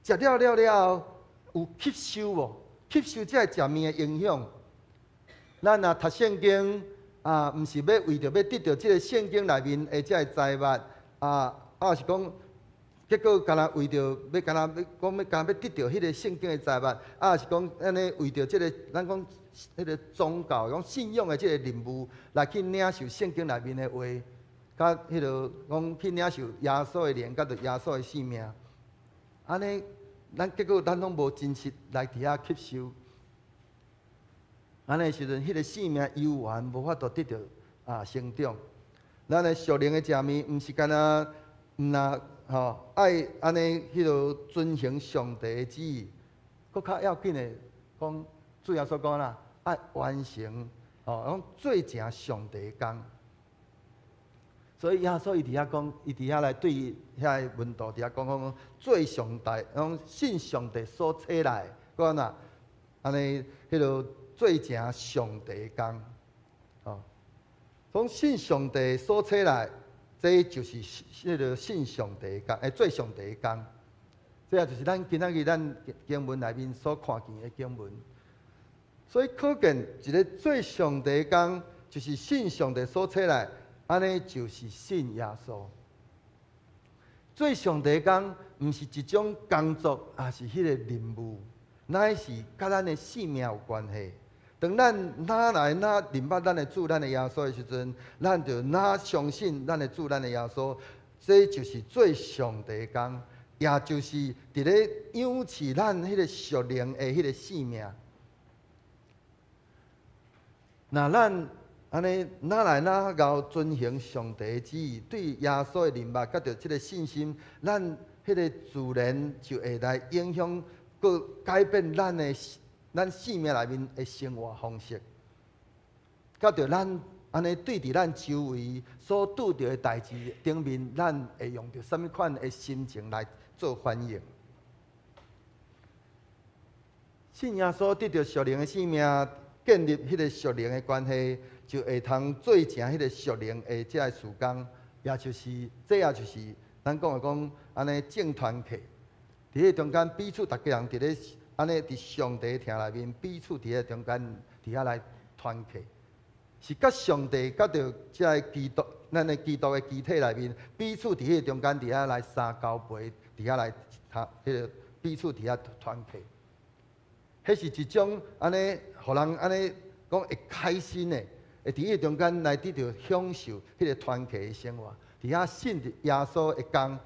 食了有吸收无？吸收遮个食物的营养。咱若读圣经毋是要为着要得到即个圣经内面的遮个财物是讲。结果，干那为着要干那要得到迄个圣经的财物，是讲安尼为着即个咱讲迄个宗教、讲信仰的即个任务，来去领受圣经内面的话，甲迄个讲去领受耶稣的灵，甲着耶稣的生命，安尼结果咱拢无真实来伫遐吸收，安尼时阵，迄个生命悠远无法度得到成长。咱的属灵的食物，毋是干那爱安尼迄落遵行上帝的旨意，佫较要紧的主要所讲啦，爱完成讲做成上帝的工。所以耶稣伊伫遐讲，伊伫遐来对遐个门徒伫遐讲最上帝，讲信上帝所差来，讲哪安尼迄落最正上帝工，哦，讲信上帝所差来，这就是迄落信上帝工，最上帝工。这也就是咱今仔日咱经文内面所看见的经文。所以可见一个最上帝工，就是信上帝所差来。安尼就是信耶稣。做上帝工，毋是一种工作，也是迄个任务，乃是甲咱的性命有关系。当咱哪来哪认捌咱的主、咱的耶稣的时阵，咱就哪相信咱的主、咱的耶稣，这就是做上帝工，也就是伫咧养饲咱迄个属灵的迄个性命。那咱安尼哪来哪够遵行上帝的旨意，对耶稣的认捌，甲着即个信心，咱迄个自然就会来影响，佮改变咱生命内面的生活方式。甲着咱安尼对伫咱周围所拄着的代志顶面，咱会用着什么款的心情来做反应？信耶稣得着属灵的生命，建立迄个属灵的关系。就会通做成迄个属灵的这个事工，也就是咱讲安尼正团契。伫迄中间彼此大家人伫咧安尼伫上帝厅内面彼此伫迄中间伫遐来团契，是甲上帝甲着这个基督咱的基督的肢体内面彼此伫迄中间伫遐来相交陪，伫遐来迄个彼此伫遐团契。迄是一种安尼，互人安尼讲会开心的。会伫迄中间来得到享受迄个团契的生活，伫遐信耶稣的工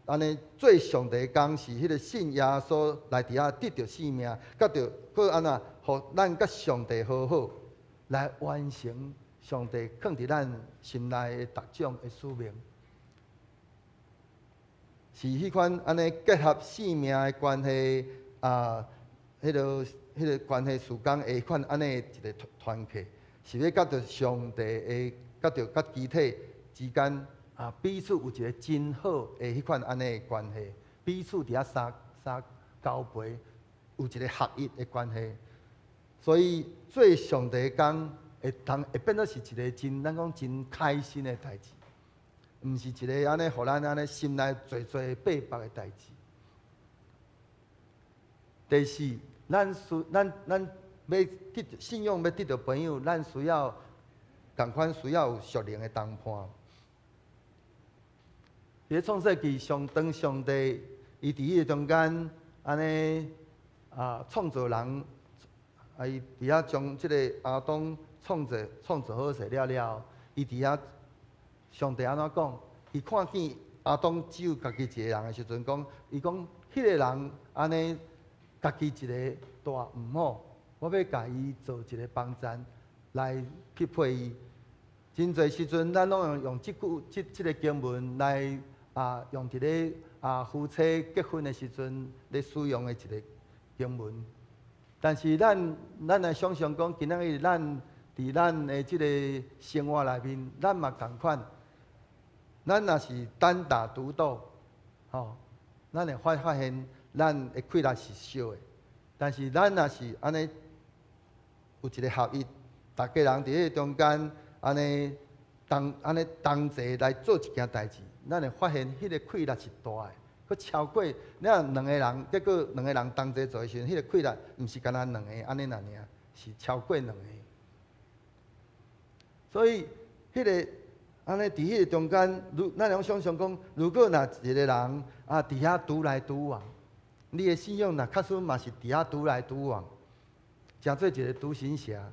安尼做上帝的工是迄个信耶稣来伫遐得到性命，甲着搁安那，互咱甲上帝好好来完成上帝放伫咱心内的逐种的使命，是迄款安尼结合性命的关系迄个关系事工的款安尼一个团契。是要甲着上帝的，甲着甲肢体之间彼此有一个真好的迄款安尼的关系，彼此伫遐相交陪，有一个合一的关系。所以做上帝工会变做是一个咱讲真开心的代志，毋是一个安尼，互咱安尼心内做八百的代志。第四，咱要信仰要得到朋友，咱需要同款需要有属灵的同伴。伫创世纪当上帝伊伫迄个中间安尼创造人，伊伫遐将即个亚当创造好势了，伊伫遐上帝安怎讲？伊看见亚当只有家己一个人的时阵，伊讲迄个人安尼家己一个大毋好。我要甲伊做一个帮衬，来匹配伊。真侪时阵，咱拢用即个经文来用伫咧夫妻结婚的时阵咧使用的一个经文。但是咱来想象讲，今仔日咱伫咱的即个生活内面，咱嘛同款。咱若是单打独斗，咱会发现咱的快乐是少的。但是咱若是安尼。有一个合一，大家人伫迄中间，安尼同齐来做一件代志，咱会发现迄个快乐是大的，佮超过咱两个人，结果两个人同齐做的时阵，迄个快乐毋是干那两个安尼尔，是超过两个。所以迄个安尼伫迄个中间，咱用想象讲，如果若一个人伫遐独来独往，你的信仰若确实嘛是伫遐独来独往。诚做一个独行侠，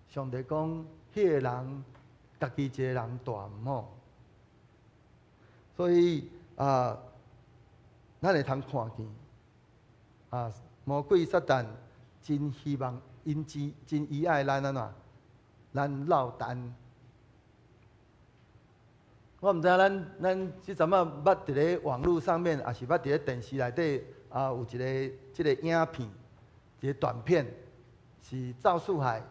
上帝讲，迄个人家己一个人大毋好，所以咱会通看见魔鬼撒旦真希望真依爱咱咱落单。我毋知咱即阵仔捌伫咧网络上面，也是捌伫咧电视内底有一个即个影片。一个短片是赵树海，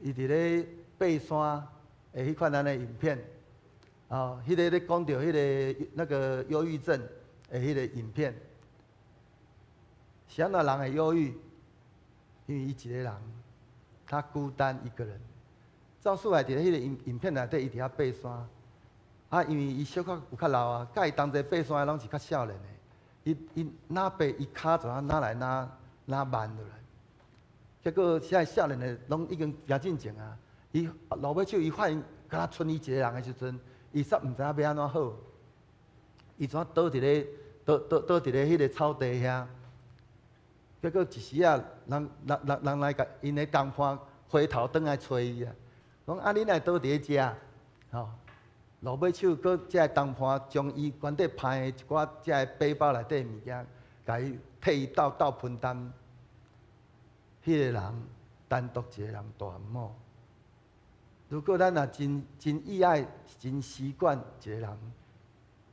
伊伫咧爬山迄款安尼影片，哦，迄个咧讲到迄个那个忧郁症的迄个影片，是安怎人会忧郁？因为伊一个人，他孤单一个人。赵树来伫咧迄个影片内底，伊伫遐爬山，啊，因为伊小可有较老啊，甲伊同齐爬山的拢是较少年的，伊哪爬伊骹就哪来哪慢落来。结果现在少年的拢已经行进前啊，伊落尾手伊发现，敢若剩伊一个人的时阵，伊煞毋知影要安怎好。伊怎倒伫咧迄个草地遐，结果一时啊，人来甲因的同伴回头转来找伊啊，讲啊，你哪倒伫咧遮？吼，落尾手搁遮同伴将伊原底派的一寡遮背包内底物件，甲伊替伊倒分担。迄个人单独一个人大毋好。如果咱也真意爱、真习惯一个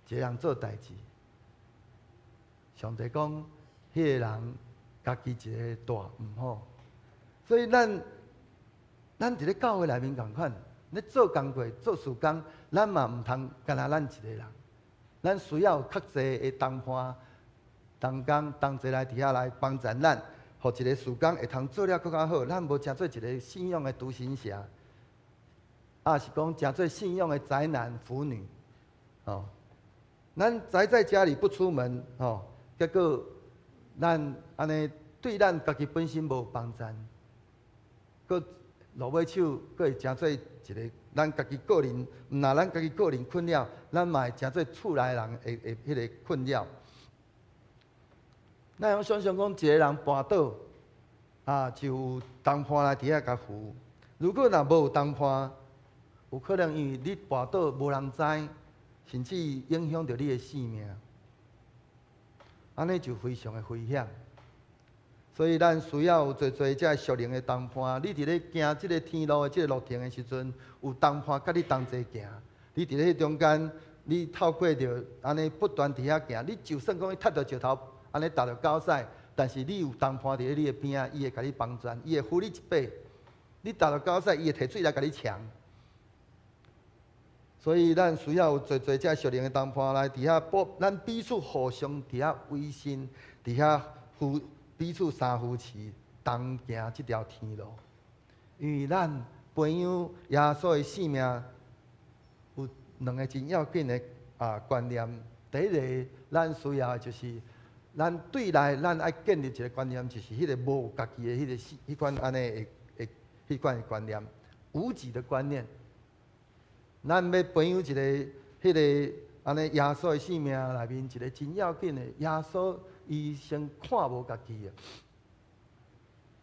人做代志，上帝讲，迄个人家己一个大毋好。所以咱伫咧教会内面共款，咧做工课、做事工，咱嘛毋通干那咱一个人，咱需要有较济的同伴、同齐来伫遐来帮助咱。互一个事工会通做了更较好，咱无诚做一个信仰的独行侠，是讲诚做信仰的宅男腐女，哦，咱宅在家里不出门，哦，结果咱安尼对咱家己本身无帮助，搁落尾手搁会诚做一个咱家己个人，毋若咱家己个人困扰，咱嘛会诚做厝内人会迄个困扰。咱用想象讲，一个人跋倒，就有同伴来伫遐甲扶。如果若无有同伴，有可能因为你跋倒无人知，甚至影响到你的性命，安尼就非常的危险。所以咱需要有侪遮熟龄的同伴。你伫咧行即个天路的即个路程的时阵，有同伴甲你同齐行。你伫咧中间，你透过着安尼不断伫遐行，你就算讲伊踢到石头。安尼踏着高赛，但是你有同伴伫咧你的边仔，伊会甲你帮助，伊会扶你一把。你踏着高赛，伊会摕水来甲你抢。所以咱需要有侪遮熟龄的同伴来伫遐咱彼此互相伫遐维信，伫遐彼此三扶持，同行即条天路。因为咱朋友耶稣的性命有两个真要紧的观念。第一个，咱需要的就是。咱对内，咱爱建立一个观念，就是迄个无家己的迄款安尼的迄款的观念，无己的观念。咱要培养一个迄个安尼耶稣的性命内面一个真要紧的，耶稣伊先看无家己啊。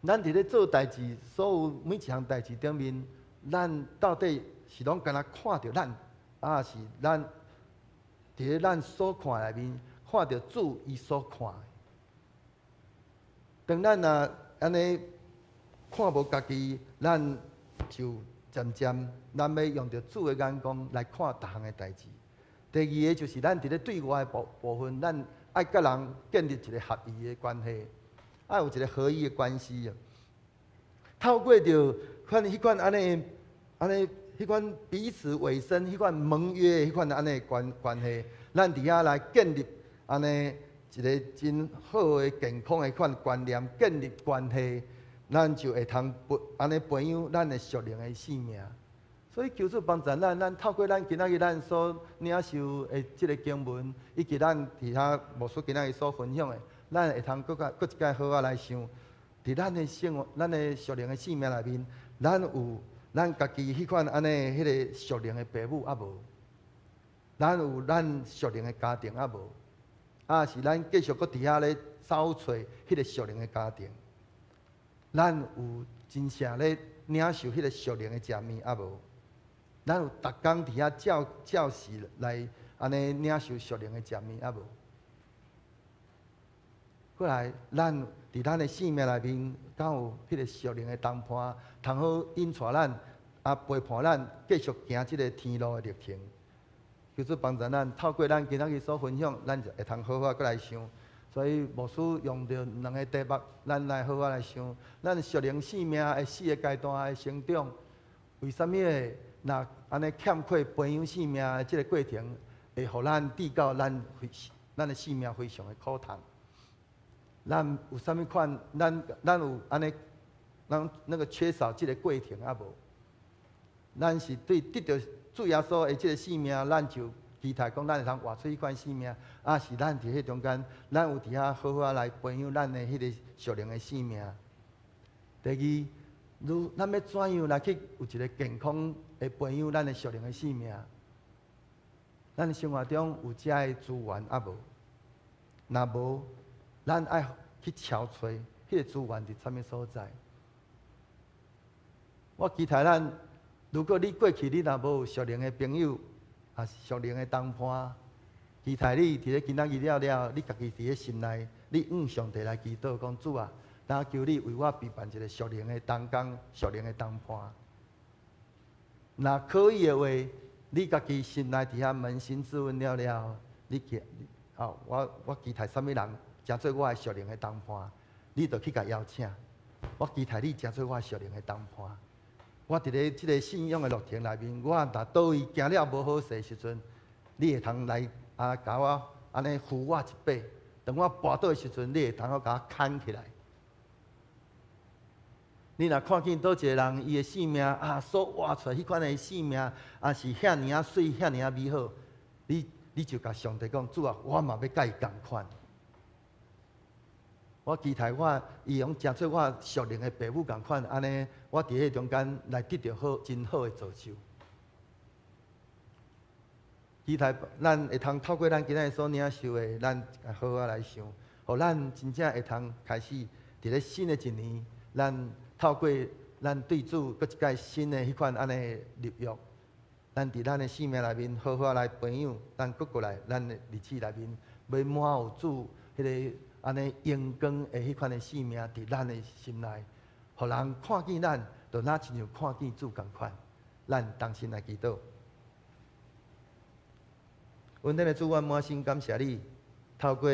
咱伫咧做代志，所有每一项代志顶面，咱到底是拢干那看着咱，是咱伫咧咱所看内面。看到主伊所看的，当咱若安尼看无家己，咱就渐咱要用着主的眼光来看逐项的代志。第二个就是咱伫咧对外的部分，咱爱甲人建立一个合意的关系，爱有一个合意的关系啊。透过着迄款安尼迄款彼此委身、迄款盟约、迄款安尼关系，咱伫遐来建立。安尼一个真好的健康的款观念，建立关系，咱就会通安尼培养咱的属灵的性命。所以求主帮助咱透过咱今仔日咱所领受的即个经文，以及咱其他牧师今仔日所分享的，咱会通搁一摆好来想，伫咱的生活、咱的属灵的性命内面，咱有咱家己迄款安尼迄个属灵的父母啊无？咱有咱属灵的家庭啊无？是咱继续搁伫遐咧找找迄个属灵的家庭，咱有真正咧领受迄个属灵的食物啊无？咱有逐工伫遐照时来安尼领受属灵的食物啊无？过来，咱伫咱的生命内面，敢有迄个属灵的同伴，通好引带咱陪伴咱继续行即个天路的历程。求主帮助咱，透过咱今仔日所分享，咱就会通好好过来想。所以牧师用着两个题目，咱来好好来想，咱属灵生命的4个阶段的成长，为什么那安尼欠缺培养性命的即个过程，会互咱致到咱的性命非常的苦痛。咱有啥物款？咱有安尼，咱那个缺少即个过程啊无？咱是对得到主耶稣的即个性命，咱就期待讲咱会通活出迄款性命，啊是咱伫迄中间，咱有伫遐好好来培养咱的迄个属灵的性命。第二，如咱要怎样来去有一个健康的培养咱的属灵的性命？咱的生活中有遮的资源啊无？若无，咱爱去找找迄个资源伫啥物所在。我期待咱，如果你过去你若无有属灵的朋友，啊是属灵的同伴，期待你伫咧今仔日了了，你家己伫咧心内，你向上帝来祈祷，讲主啊，但求你为我备办一个属灵的同工、属灵的同伴。若可以的话，你家己心内伫遐扪心自问了了，你我期待啥物人诚做我的属灵的同伴，你就去甲邀请。我期待你诚做我的属灵的同伴。我伫咧即个信仰的路程内面，我若倒位行了无好势的时阵，你会通来甲我安尼扶我一把。当我跋倒的时阵，你会通甲我牵起来。你若看见倒一个人伊的性命所活出来迄款的性命是遐尼啊水、遐尼啊美好，你就甲上帝讲，主啊，我嘛要甲伊共款。我期待我伊用诚做我属灵的父母共款，安尼我伫迄中间来得到真好的造就。期待咱会通透过咱今仔日所领受的，咱好好来想，互咱真正会通开始伫咧新的一年，咱透过咱对主搁一届新的迄款安尼入约，咱伫咱的生命内面好好来培养，咱搁过来咱的日子内面，要满有主迄个安尼阳光的迄款的生命伫咱的心内，互人看见咱，就若亲像看见主共款。咱同心来祈祷。稳定的主，我满心感谢你，透过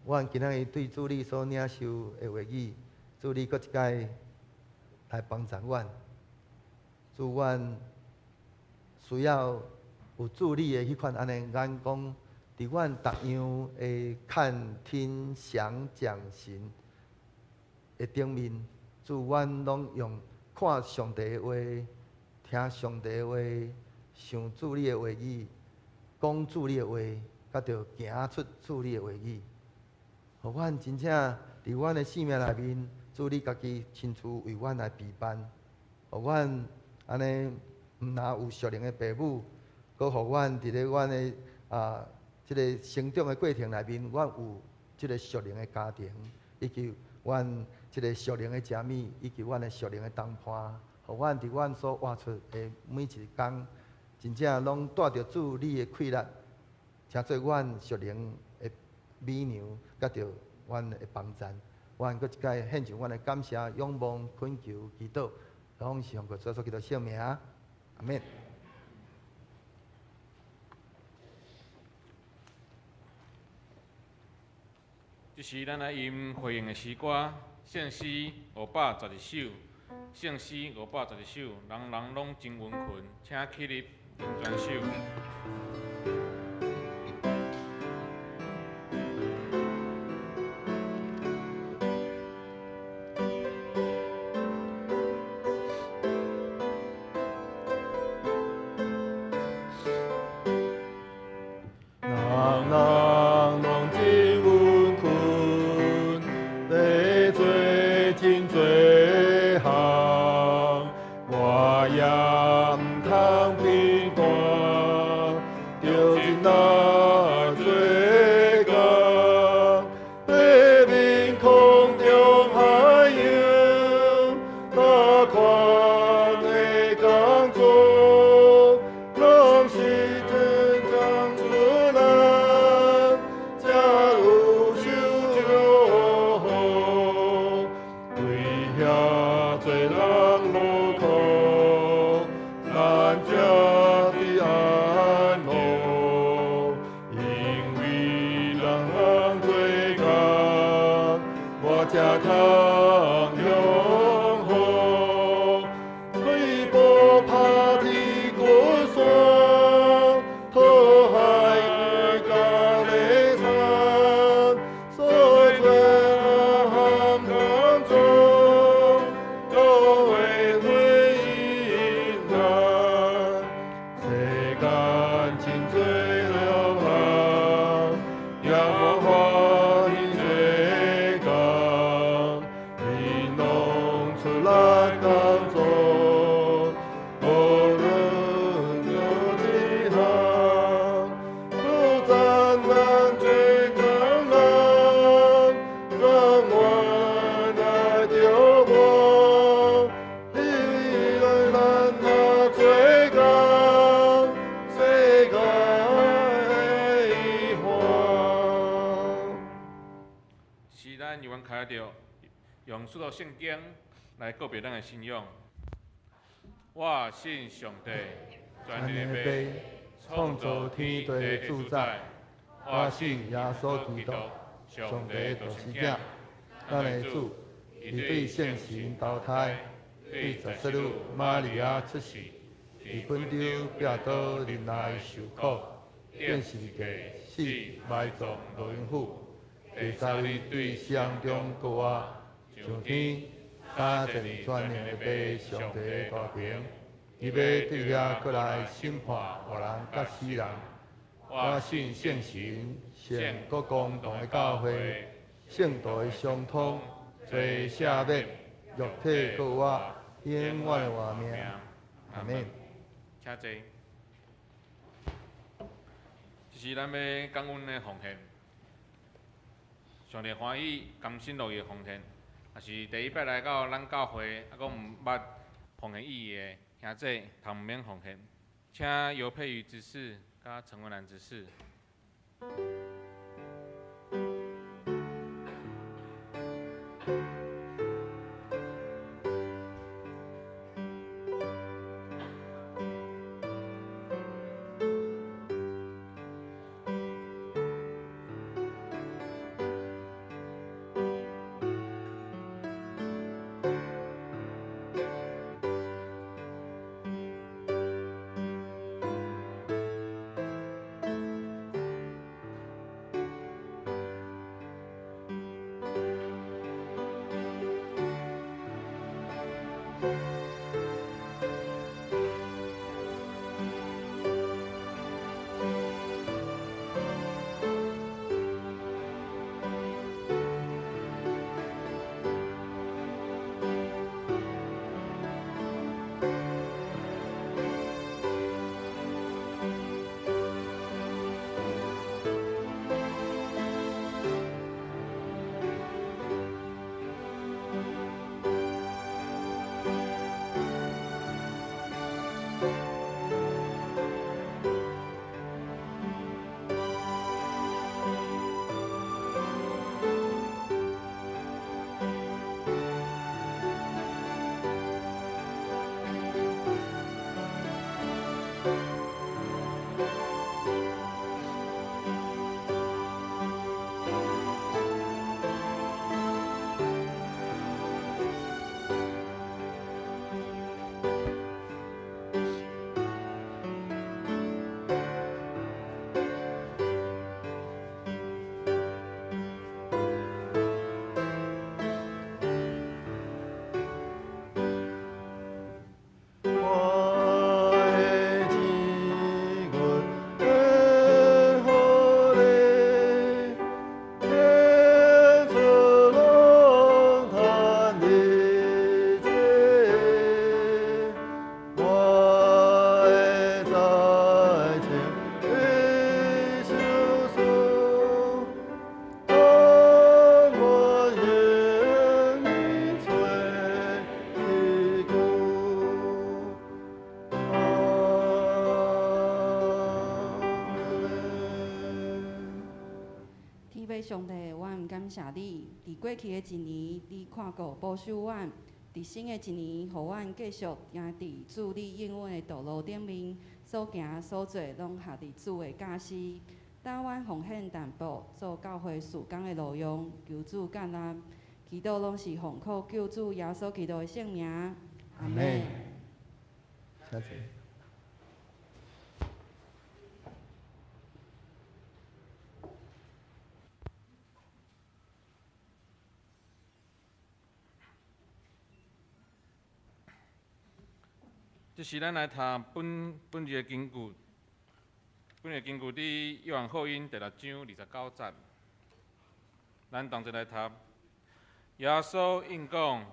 阮今仔日对主你所领受的话语，主你搁一届来帮助阮，主阮需要有主你的迄款安尼眼光，伫阮逐样的看天想讲神的顶面，主阮拢用看上帝的话，听上帝的话，想主你的话语。讲主你的话，甲着行出主你的话语，互阮真正伫阮的生命内面，主你家己亲自为阮来备办，互阮安尼毋但有属灵的父母，阁互阮伫咧阮的即个成长的过程内面，阮有即个属灵的家庭，以及阮即个属灵的食物，以及阮的属灵的同伴，互阮伫阮所活出的每一工。真正拢带着主你的气力，诚做阮属灵的美娘，甲着阮的帮衬。阮搁一届献上阮的感谢、仰望、恳求、祈祷，拢是用过所祈祷圣名。阿免。这时咱来吟回应的诗歌，圣诗511首，圣诗511首，人人拢真温困，请起立。专首。家堂永恒，吹波旁。咱犹原开着用许多圣经来告别咱的信仰。我信上帝，全能的父，创造天地的主宰。我信耶稣基督，上帝就是囝，咱的主，伊对圣神投胎，对十字女玛利亚出世，伫本州壁倒忍耐受苦，变世界死埋葬罗永府。第三日对死人中过活，上天，三一全能的爸，上帝的大平，伊要对遐过来审判活人甲死人。我信圣神，圣国公同的教会，圣道的相通，罪赦免，肉体告我，永远的活命。阿免。请坐。这是咱要感恩的奉献。上帝欢喜、甘心乐意的奉献，也是第一摆来到咱教会，啊，佫毋捌奉献意义的兄弟，通毋免奉献。请尤佩瑜执事甲陈文兰执事。上帝，阮感谢你，伫过去的一年，你看顾保守阮；伫新的一年，互阮继续行伫主你应允的道路顶面，所行所做，拢合伫主的教示。当阮奉献淡薄，做教会事工的路用，求主感恩。祈祷拢是奉靠救主耶稣基督的圣名。阿门。谢谢。这是咱来读本日的经句。本日经句伫约翰福音第6章29节。咱同齐来读。耶稣应讲：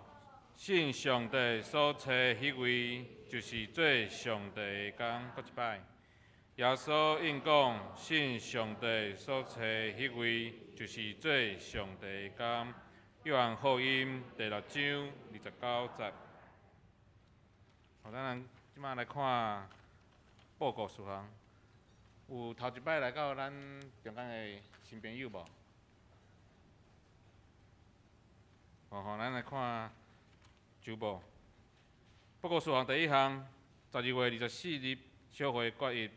信上帝所找迄位，就是做上帝的工。搁一摆。耶稣应讲：信上帝所找迄位，就是做上帝的工。约翰福音第6章29节。好，咱即摆来看报告事项。有头一摆来到咱中间的新朋友无？咱来看周报。报告事项第一项，12月24日小会决议，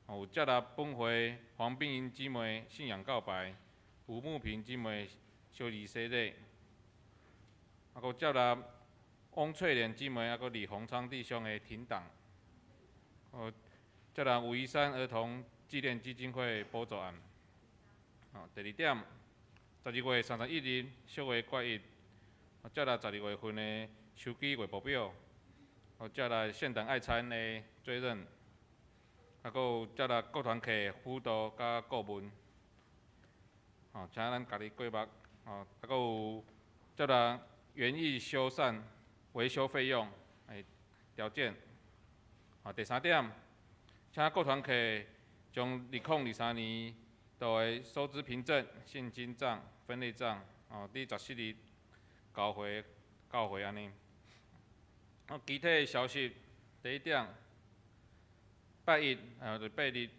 有接纳本会黄碧英姊妹信仰告白，吴木平姊妹小儿生日，阁接纳汪翠莲姊妹阁李洪昌弟兄的停档，接纳武夷山儿童纪念基金会补助案。第二点，12月31日小会决议，接纳12月份的手机月报表，接纳现代爱餐的追认，阁有接纳各团契辅导甲顾问，请咱家己过目，阁有接纳园艺修缮维修费用的条件。第三点，请各团契将2023年度的收支凭证、现金账、分类账，伫14日交回安尼。具体的消息，第一点，拜一，就8日，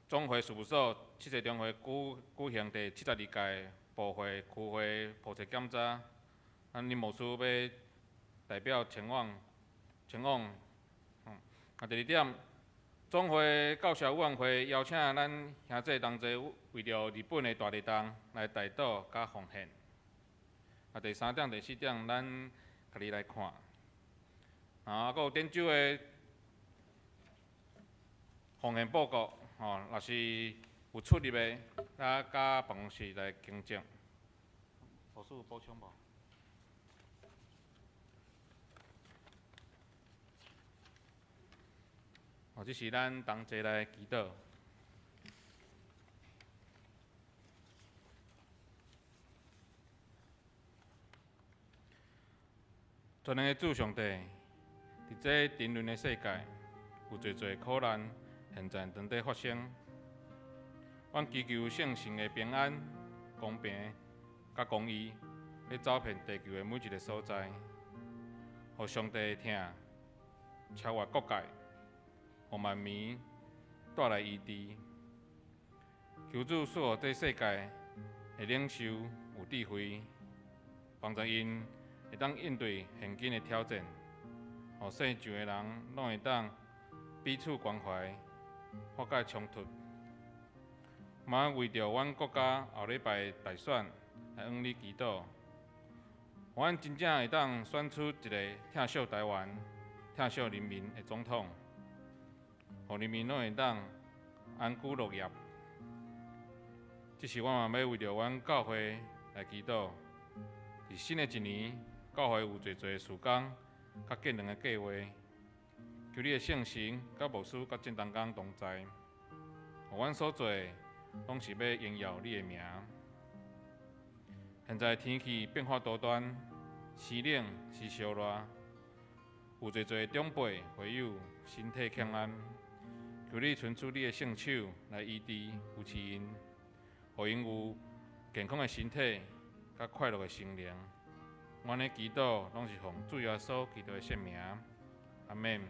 总会事务所七节中会举行第72届部会区会普查检查，林牧师要代表前往。第二点，总会教社委员会邀请咱兄弟同齐为着日本的大礼堂来祈祷甲奉献。第三点、第四点，咱家己来看。阁有典州的奉献报告，若是有出入的，甲办公室来更正。老师有补充无？这是咱同齐来祈祷。全能的主上帝，伫这沉沦的世界，有侪侪苦难，现在正在发生。阮祈求圣神的平安、公平、甲公义，要走遍地球的每一个所在，互上帝的听超越国界。互万民带来医治，求主赐予这世界的领袖有智慧，帮助因会当应对现今的挑战，互世上的人拢会当彼此关怀，化解冲突。嘛为着阮国家后礼拜的大选来向你祈祷，互阮真正会当选出一个疼惜台湾、疼惜人民的总统。互人民拢会当安居乐业。这是阮嘛要为着阮教会来祈祷。伫新的一年，教会有侪侪事工甲建良的计划，求你的圣神甲牧师甲正当工同在，互阮所做拢是要荣耀你的名。现在天气变化多端，时冷时烧热，有侪侪长辈会友身体欠安。求你伸出你的圣手来医治扶持因，互因有健康的身体甲快乐的心灵。阮的祈祷拢是奉主耶稣基督的圣名，阿免。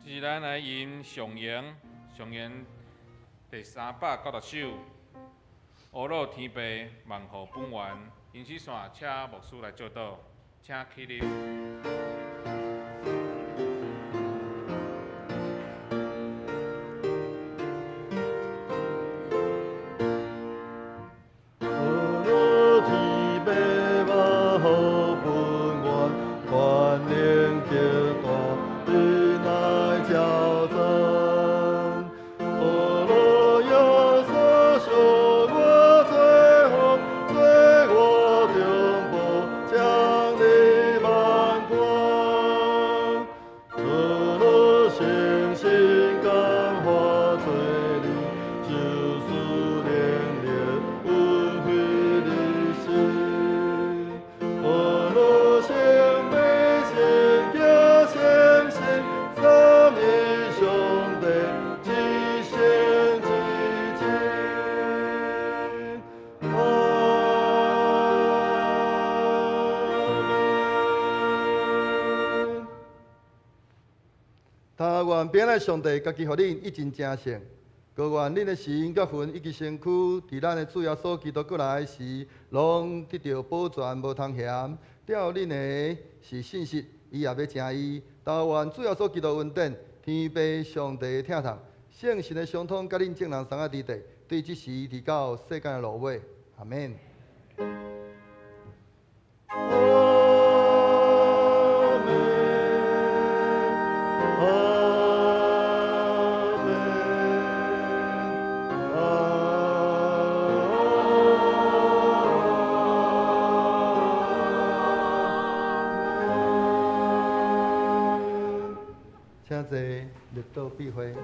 这是咱来吟上言第390首。乌老天父，万福本源，因此线请牧师来教导，请起立。愿平安的上帝，家己互你一真正圣，各愿恁的神、甲魂以及身躯，伫咱的主耶稣基督过来时，拢得到保全，无通嫌。只要恁的是信实，伊也要正义。但愿主耶稣基督恩典、天父上帝的疼痛、圣神的相通，甲恁众人同在伫地，对即时直到世间的落尾。阿免。请坐，立道闭会。